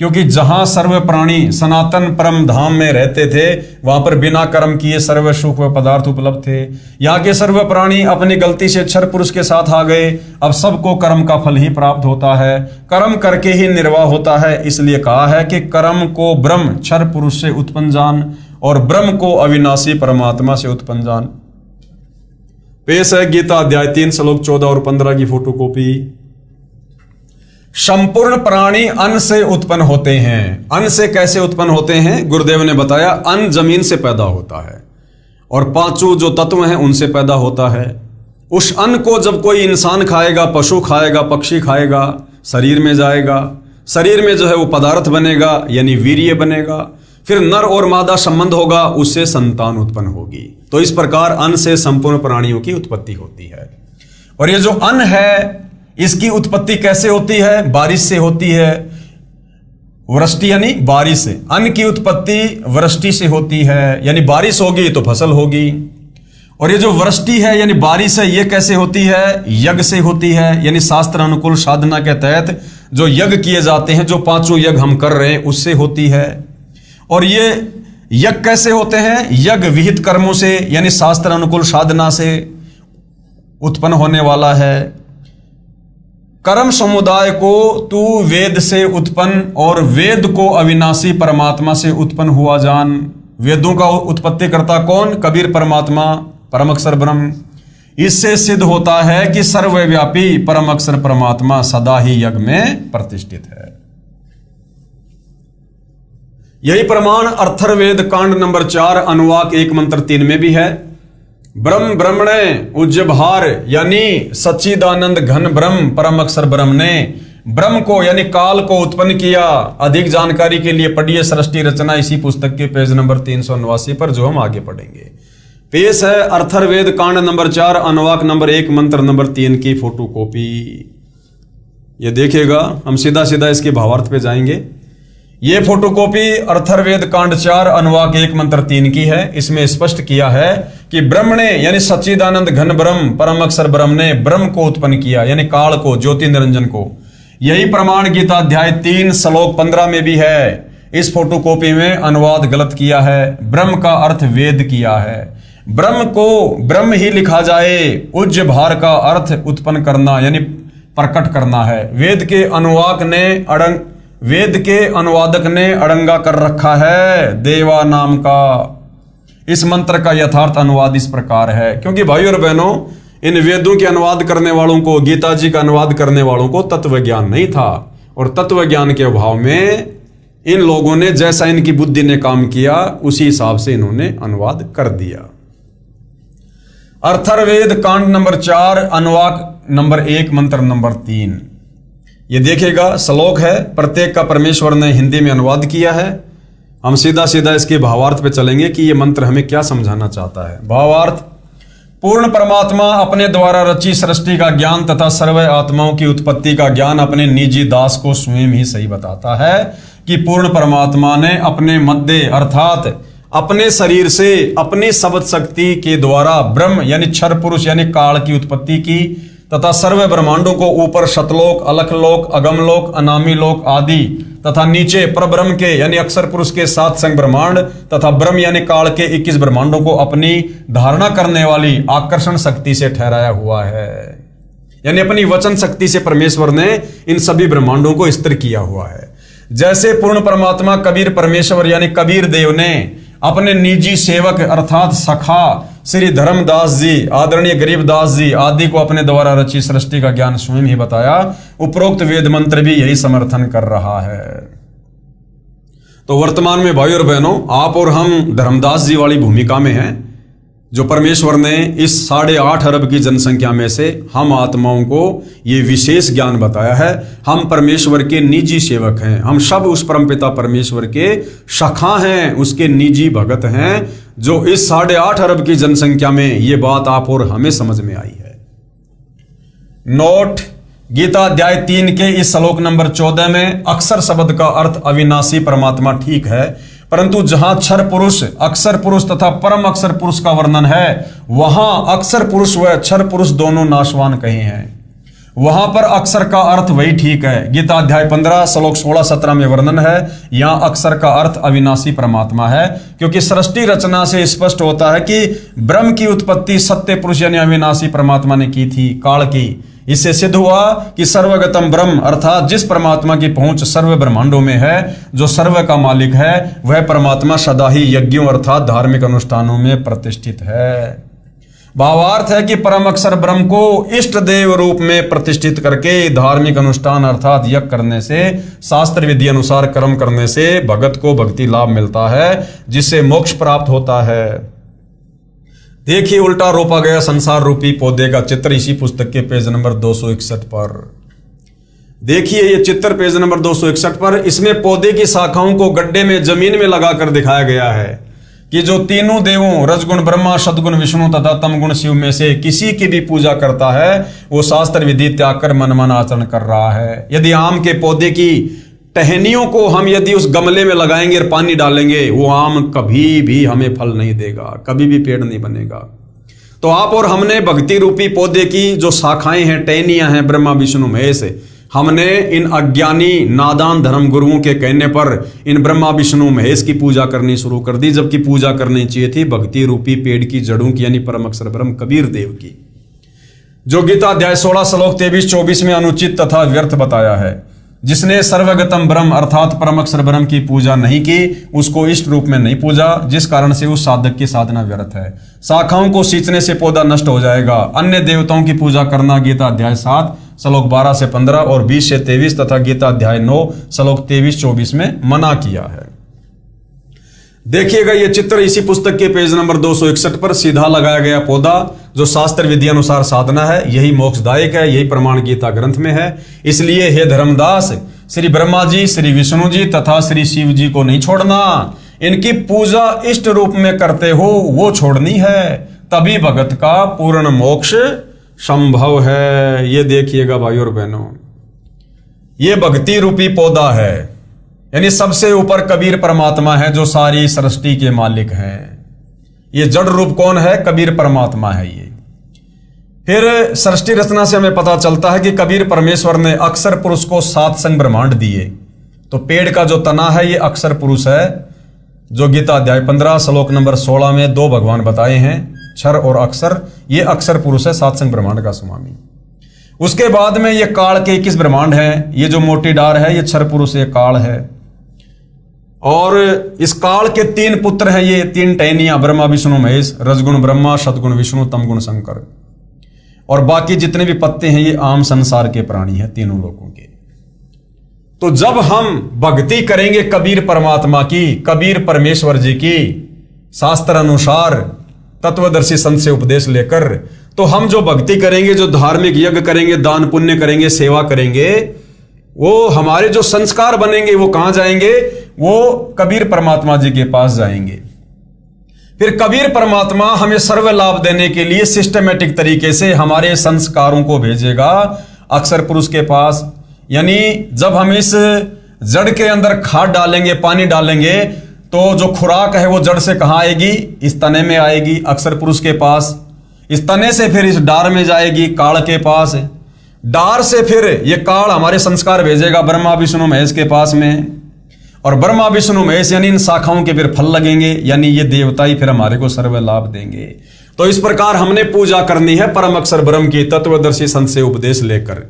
A: क्योंकि जहां सर्व प्राणी सनातन परम धाम में रहते थे, वहां पर बिना कर्म किए सर्व सुख व पदार्थ उपलब्ध थे। यहाँ के सर्व प्राणी अपनी गलती से क्षर पुरुष के साथ आ गए। अब सबको कर्म का फल ही प्राप्त होता है। कर्म करके ही निर्वाह होता है। इसलिए कहा है कि कर्म को ब्रह्म क्षर पुरुष से उत्पन्न जान, और ब्रह्म को अविनाशी परमात्मा से उत्पन्न जान। पेश है गीता अध्याय 3 श्लोक 14 और 15 की फोटोकॉपी। संपूर्ण प्राणी अन्न से उत्पन्न होते हैं। अन्न से कैसे उत्पन्न होते हैं? गुरुदेव ने बताया, अन्न जमीन से पैदा होता है और पांचों जो तत्व हैं उनसे पैदा होता है। उस अन्न को जब कोई इंसान खाएगा, पशु खाएगा, पक्षी खाएगा, शरीर में जाएगा, शरीर में जो है वो पदार्थ बनेगा, यानी वीर्य बनेगा, फिर नर और मादा संबंध होगा, उससे संतान उत्पन्न होगी। तो इस प्रकार अन्न से संपूर्ण प्राणियों की उत्पत्ति होती है। और ये जो अन्न है इसकी उत्पत्ति कैसे होती है? बारिश से होती है। वृष्टि यानी बारिश से। अन्न की उत्पत्ति वृष्टि से होती है, यानी बारिश होगी तो फसल होगी। और ये जो वृष्टि है यानी बारिश है, ये कैसे होती है? यज्ञ से होती है, यानी शास्त्र अनुकूल साधना के तहत जो यज्ञ किए जाते हैं, जो पांचों यज्ञ हम कर रहे हैं, उससे होती है। और ये यज्ञ कैसे होते हैं? यज्ञ विहित कर्मों से, यानी शास्त्र अनुकूल साधना से उत्पन्न होने वाला है। कर्म समुदाय को तू वेद से उत्पन्न, और वेद को अविनाशी परमात्मा से उत्पन्न हुआ जान। वेदों का उत्पत्ति करता कौन? कबीर परमात्मा, परम अक्षर ब्रह्म। इससे सिद्ध होता है कि सर्वव्यापी परम अक्षर परमात्मा सदा ही यज्ञ में प्रतिष्ठित है। यही प्रमाण अथर्ववेद कांड नंबर 4 अनुवाक 1 मंत्र 3 में भी है। ब्रह्म ब्रह्मणे उज्जभार, यानी सच्चिदानंद घन ब्रह्म परम अक्षर ब्रह्म ने ब्रह्म को यानी काल को उत्पन्न किया। अधिक जानकारी के लिए पढ़िए सृष्टि रचना, इसी पुस्तक के पेज नंबर 389 पर, जो हम आगे पढ़ेंगे। पेश है अथर्ववेद कांड नंबर 4 अनुवाक नंबर 1 मंत्र नंबर 3 की फोटोकॉपी। ये देखिएगा, हम सीधा सीधा इसके भावार्थ पे जाएंगे। ये फोटोकॉपी अथर्ववेद कांड 4 अनुवाक 1 मंत्र 3 की है। इसमें स्पष्ट किया है कि ब्रह्म ने यानी सच्चिदानंद घन ब्रह्म परम अक्षर ब्रह्म ने ब्रह्म को उत्पन्न किया, यानी काल को, ज्योति निरंजन को। यही प्रमाण गीता अध्याय 3 श्लोक 15 में भी है। इस फोटोकॉपी में अनुवाद गलत किया है। ब्रह्म का अर्थ वेद किया है। ब्रह्म को ब्रह्म ही लिखा जाए। उज्ज भार का अर्थ उत्पन्न करना यानी प्रकट करना है। वेद के अनुवादक ने अड़ंगा कर रखा है देवा नाम का। इस मंत्र का यथार्थ अनुवाद इस प्रकार है, क्योंकि भाई और बहनों, इन वेदों के अनुवाद करने वालों को, गीता जी का अनुवाद करने वालों को तत्व ज्ञान नहीं था, और तत्व ज्ञान के अभाव में इन लोगों ने जैसा इनकी बुद्धि ने काम किया उसी हिसाब से इन्होंने अनुवाद कर दिया। अथर्ववेद कांड नंबर 4 अनुवाक नंबर 1 मंत्र नंबर 3। ये देखिएगा, श्लोक है, प्रत्येक का परमेश्वर ने हिंदी में अनुवाद किया है। हम सीधा सीधा इसके भावार्थ पे चलेंगे कि ये मंत्र हमें क्या समझाना चाहता है। भावार्थ: पूर्ण परमात्मा अपने द्वारा रची सृष्टि का ज्ञान तथा सर्व आत्माओं की उत्पत्ति का ज्ञान अपने निजी दास को स्वयं ही सही बताता है कि पूर्ण परमात्मा ने अपने मध्य अर्थात अपने शरीर से अपनी शब्द शक्ति के द्वारा ब्रह्म यानी क्षर पुरुष यानी काल की उत्पत्ति की तथा सर्व ब्रह्मांडों को ऊपर शतलोक, अलखलोक, अगमलोक, अनामी लोक आदि तथा नीचे परब्रह्म के यानी अक्षर पुरुष के 7 संग ब्रह्मांड तथा ब्रह्म यानी काल के 21 ब्रह्मांडों को अपनी धारणा करने वाली आकर्षण शक्ति से ठहराया हुआ है। यानी अपनी वचन शक्ति से परमेश्वर ने इन सभी ब्रह्मांडों को स्थिर किया हुआ है। जैसे पूर्ण परमात्मा कबीर परमेश्वर यानी कबीर देव ने अपने निजी सेवक अर्थात सखा श्री धर्मदास जी, आदरणीय गरीबदास जी आदि को अपने द्वारा रची सृष्टि का ज्ञान स्वयं ही बताया, उपरोक्त वेद मंत्र भी यही समर्थन कर रहा है। तो वर्तमान में भाई और बहनों, आप और हम धर्मदास जी वाली भूमिका में हैं, जो परमेश्वर ने इस 8.5 अरब की जनसंख्या में से हम आत्माओं को ये विशेष ज्ञान बताया है। हम परमेश्वर के निजी सेवक हैं, हम सब उस परमपिता परमेश्वर के सखा हैं, उसके निजी भगत हैं, जो इस 8.5 अरब की जनसंख्या में ये बात आप और हमें समझ में आई है। नोट: गीता अध्याय 3 के इस श्लोक नंबर 14 में अक्षर शब्द का अर्थ अविनाशी परमात्मा ठीक है, परंतु जहां क्षर पुरुष, अक्षर पुरुष तथा परम अक्षर पुरुष का वर्णन है, वहां अक्षर पुरुष व क्षर पुरुष दोनों नाशवान कहे हैं। वहां पर अक्षर का अर्थ वही ठीक है। गीता अध्याय 15 श्लोक 16-17 में वर्णन है, यहां अक्षर का अर्थ अविनाशी परमात्मा है, क्योंकि सृष्टि रचना से स्पष्ट होता है कि ब्रह्म की उत्पत्ति सत्य पुरुष यानी अविनाशी परमात्मा ने की थी, काल की। इससे सिद्ध हुआ कि सर्वगतम ब्रह्म अर्थात जिस परमात्मा की पहुंच सर्व ब्रह्मांडों में है, जो सर्व का मालिक है, वह परमात्मा सदा ही यज्ञों अर्थात धार्मिक अनुष्ठानों में प्रतिष्ठित है। भावार्थ है कि परम अक्षर ब्रह्म को इष्ट देव रूप में प्रतिष्ठित करके धार्मिक अनुष्ठान अर्थात यज्ञ करने से, शास्त्र विधि अनुसार कर्म करने से भगत को भक्ति लाभ मिलता है, जिससे मोक्ष प्राप्त होता है। देखिए उल्टा रोपा गया संसार रूपी पौधे का चित्र इसी पुस्तक के पेज नंबर 261 पर। देखिए ये चित्र पेज नंबर 261 पर, इसमें पौधे की शाखाओं को गड्ढे में जमीन में लगाकर दिखाया गया है कि जो तीनों देवों रजगुण ब्रह्मा, सदगुण विष्णु तथा तमगुण शिव में से किसी की भी पूजा करता है, वो शास्त्र विधि त्याग कर मन आचरण कर रहा है। यदि आम के पौधे की टहनियों को हम यदि उस गमले में लगाएंगे और पानी डालेंगे, वो आम कभी भी हमें फल नहीं देगा, कभी भी पेड़ नहीं बनेगा। तो आप और हमने भक्ति रूपी पौधे की जो शाखाएं हैं, टहनियां हैं, ब्रह्मा विष्णु महेश, हमने इन अज्ञानी नादान धर्म गुरुओं के कहने पर इन ब्रह्मा विष्णु महेश की पूजा करनी शुरू कर दी, जबकि पूजा करनी चाहिए थी भक्ति रूपी पेड़ की जड़ों की, यानी परम अक्षर ब्रह्म कबीर देव की, जो गीता अध्याय 16 श्लोक 23-24 में अनुचित तथा व्यर्थ बताया है। जिसने सर्वगतम ब्रह्म अर्थात परम अक्षर ब्रह्म की पूजा नहीं की, उसको इष्ट रूप में नहीं पूजा, जिस कारण से उस साधक की साधना व्यर्थ है। शाखाओं को सींचने से पौधा नष्ट हो जाएगा। अन्य देवताओं की पूजा करना गीता अध्याय 7 श्लोक 12 से 15 और 20 से 23 तथा गीता अध्याय 9 श्लोक 23-24 में मना किया है। देखिएगा ये चित्र इसी पुस्तक के पेज नंबर 261 पर सीधा लगाया गया पौधा जो शास्त्र विधि अनुसार साधना है, यही मोक्षदायक है, यही प्रमाण गीता ग्रंथ में है। इसलिए हे धर्मदास, श्री ब्रह्मा जी, श्री विष्णु जी तथा श्री शिव जी को नहीं छोड़ना, इनकी पूजा इष्ट रूप में करते हो वो छोड़नी है, तभी भगत का पूर्ण मोक्ष संभव है। ये देखिएगा भाई और बहनों, ये भक्ति रूपी पौधा है, यानी सबसे ऊपर कबीर परमात्मा है जो सारी सृष्टि के मालिक हैं। ये जड़ रूप कौन है? कबीर परमात्मा है। ये फिर सृष्टि रचना से हमें पता चलता है कि कबीर परमेश्वर ने अक्षर पुरुष को 7 संग ब्रह्मांड दिए। तो पेड़ का जो तना है ये अक्षर पुरुष है, जो गीता अध्याय 15 श्लोक नंबर 16 में 2 भगवान बताए हैं, क्षर और अक्षर। ये अक्षर पुरुष है, 7 संग ब्रह्मांड का स्वामी। उसके बाद में ये काल के 21 ब्रह्मांड है। ये जो मोटी डार है ये क्षर पुरुष, ये काल है। और इस काल के 3 पुत्र हैं, ये 3 टहनियां, ब्रह्मा विष्णु महेश, रजगुण ब्रह्मा, सदगुण विष्णु, तमगुण शंकर। और बाकी जितने भी पत्ते हैं ये आम संसार के प्राणी हैं, तीनों लोगों के। तो जब हम भक्ति करेंगे कबीर परमात्मा की, कबीर परमेश्वर जी की, शास्त्र अनुसार तत्वदर्शी संत से उपदेश लेकर, तो हम जो भक्ति करेंगे, जो धार्मिक यज्ञ करेंगे, दान पुण्य करेंगे, सेवा करेंगे, वो हमारे जो संस्कार बनेंगे वो कहां जाएंगे? वो कबीर परमात्मा जी के पास जाएंगे। फिर कबीर परमात्मा हमें सर्व लाभ देने के लिए सिस्टमेटिक तरीके से हमारे संस्कारों को भेजेगा अक्षर पुरुष के पास। यानी जब हम इस जड़ के अंदर खाद डालेंगे, पानी डालेंगे, तो जो खुराक है वो जड़ से कहाँ आएगी? इस तने में आएगी, अक्षर पुरुष के पास। इस तने से फिर इस डार में जाएगी, काल के पास। डार से फिर ये काल हमारे संस्कार भेजेगा ब्रह्मा विष्णु महेश के पास में, और ब्रह्मा विष्णु महेश यानी इन शाखाओं के फिर फल लगेंगे, यानी ये देवता ही फिर हमारे को सर्व लाभ देंगे। तो इस प्रकार हमने पूजा करनी है परम अक्षर ब्रह्म की तत्वदर्शी संत से उपदेश लेकर।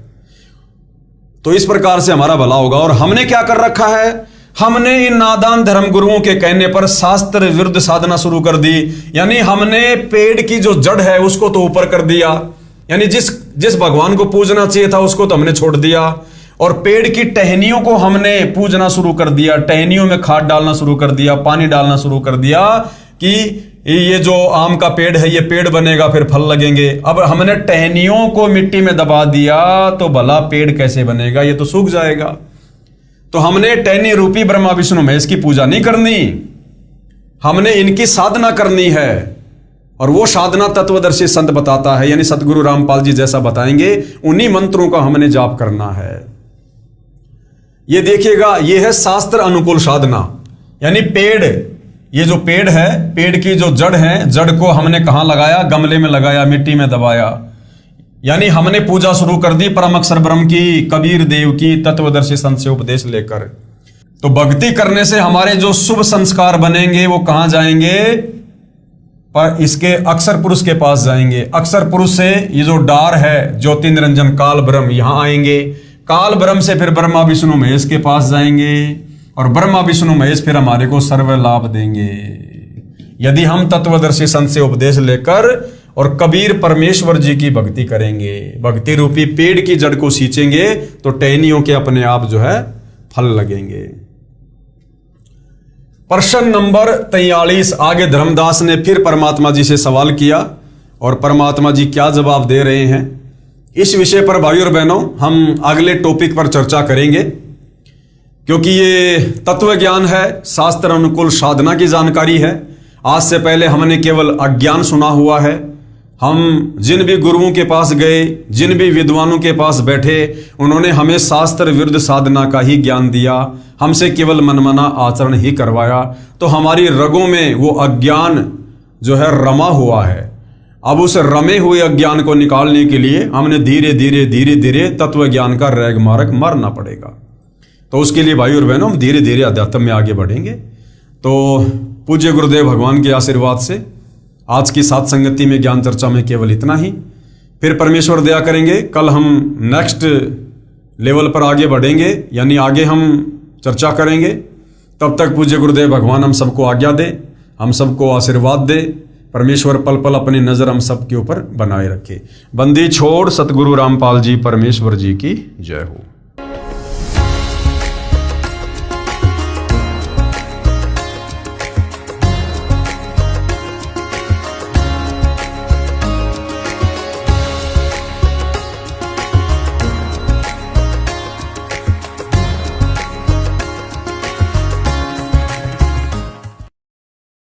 A: तो इस प्रकार से हमारा भला होगा। और हमने क्या कर रखा है? हमने इन नादान धर्म गुरुओं के कहने पर शास्त्र विरुद्ध साधना शुरू कर दी। यानी हमने पेड़ की जो जड़ है उसको तो ऊपर कर दिया, यानी जिस भगवान को पूजना चाहिए था उसको तो हमने छोड़ दिया, और पेड़ की टहनियों को हमने पूजना शुरू कर दिया। टहनियों में खाद डालना शुरू कर दिया, पानी डालना शुरू कर दिया कि ये जो आम का पेड़ है ये पेड़ बनेगा, फिर फल लगेंगे। अब हमने टहनियों को मिट्टी में दबा दिया तो भला पेड़ कैसे बनेगा? ये तो सूख जाएगा। तो हमने टहनी रूपी ब्रह्मा विष्णु महेश की पूजा नहीं करनी, हमने इनकी साधना करनी है। और वो साधना तत्वदर्शी संत बताता है, यानी सतगुरु रामपाल जी जैसा बताएंगे, उन्हीं मंत्रों का हमने जाप करना है। ये देखिएगा, ये है शास्त्र अनुकूल साधना। यानी पेड़, ये जो पेड़ है, पेड़ की जो जड़ है, जड़ को हमने कहां लगाया? गमले में लगाया, मिट्टी में दबाया। यानी हमने पूजा शुरू कर दी परम अक्षर ब्रह्म की, कबीर देव की, तत्वदर्शी संत से उपदेश लेकर। तो भक्ति करने से हमारे जो शुभ संस्कार बनेंगे वो कहां जाएंगे? पर इसके अक्षर पुरुष के पास जाएंगे। अक्षर पुरुष से ये जो डार है ज्योति निरंजन काल ब्रह्म, यहां आएंगे। काल ब्रह्म से फिर ब्रह्मा विष्णु महेश के पास जाएंगे, और ब्रह्मा विष्णु महेश फिर हमारे को सर्व लाभ देंगे। यदि हम तत्वदर्शी संत से उपदेश लेकर और कबीर परमेश्वर जी की भक्ति करेंगे, भक्ति रूपी पेड़ की जड़ को सींचेंगे, तो टहनियों के अपने आप जो है फल लगेंगे। प्रश्न नंबर 43। आगे धर्मदास ने फिर परमात्मा जी से सवाल किया, और परमात्मा जी क्या जवाब दे रहे हैं, इस विषय पर भाइयों और बहनों हम अगले टॉपिक पर चर्चा करेंगे। क्योंकि ये तत्व ज्ञान है, शास्त्र अनुकूल साधना की जानकारी है। आज से पहले हमने केवल अज्ञान सुना हुआ है। हम जिन भी गुरुओं के पास गए, जिन भी विद्वानों के पास बैठे, उन्होंने हमें शास्त्र विरुद्ध साधना का ही ज्ञान दिया, हमसे केवल मनमाना आचरण ही करवाया। तो हमारी रगों में वो अज्ञान जो है रमा हुआ है। अब उस रमे हुए अज्ञान को निकालने के लिए हमने धीरे धीरे तत्व ज्ञान का रैग मार्ग मारना पड़ेगा। तो उसके लिए भाई और बहनों हम धीरे धीरे अध्यात्म में आगे बढ़ेंगे। तो पूज्य गुरुदेव भगवान के आशीर्वाद से आज की सात संगति में ज्ञान चर्चा में केवल इतना ही। फिर परमेश्वर दया करेंगे, कल हम नेक्स्ट लेवल पर आगे बढ़ेंगे, यानी आगे हम चर्चा करेंगे। तब तक पूज्य गुरुदेव भगवान हम सबको आज्ञा दे, हम सबको आशीर्वाद दे। परमेश्वर पल पल अपनी नजर हम सब के ऊपर बनाए रखे। बंदी छोड़ सतगुरु रामपाल जी परमेश्वर जी की जय हो।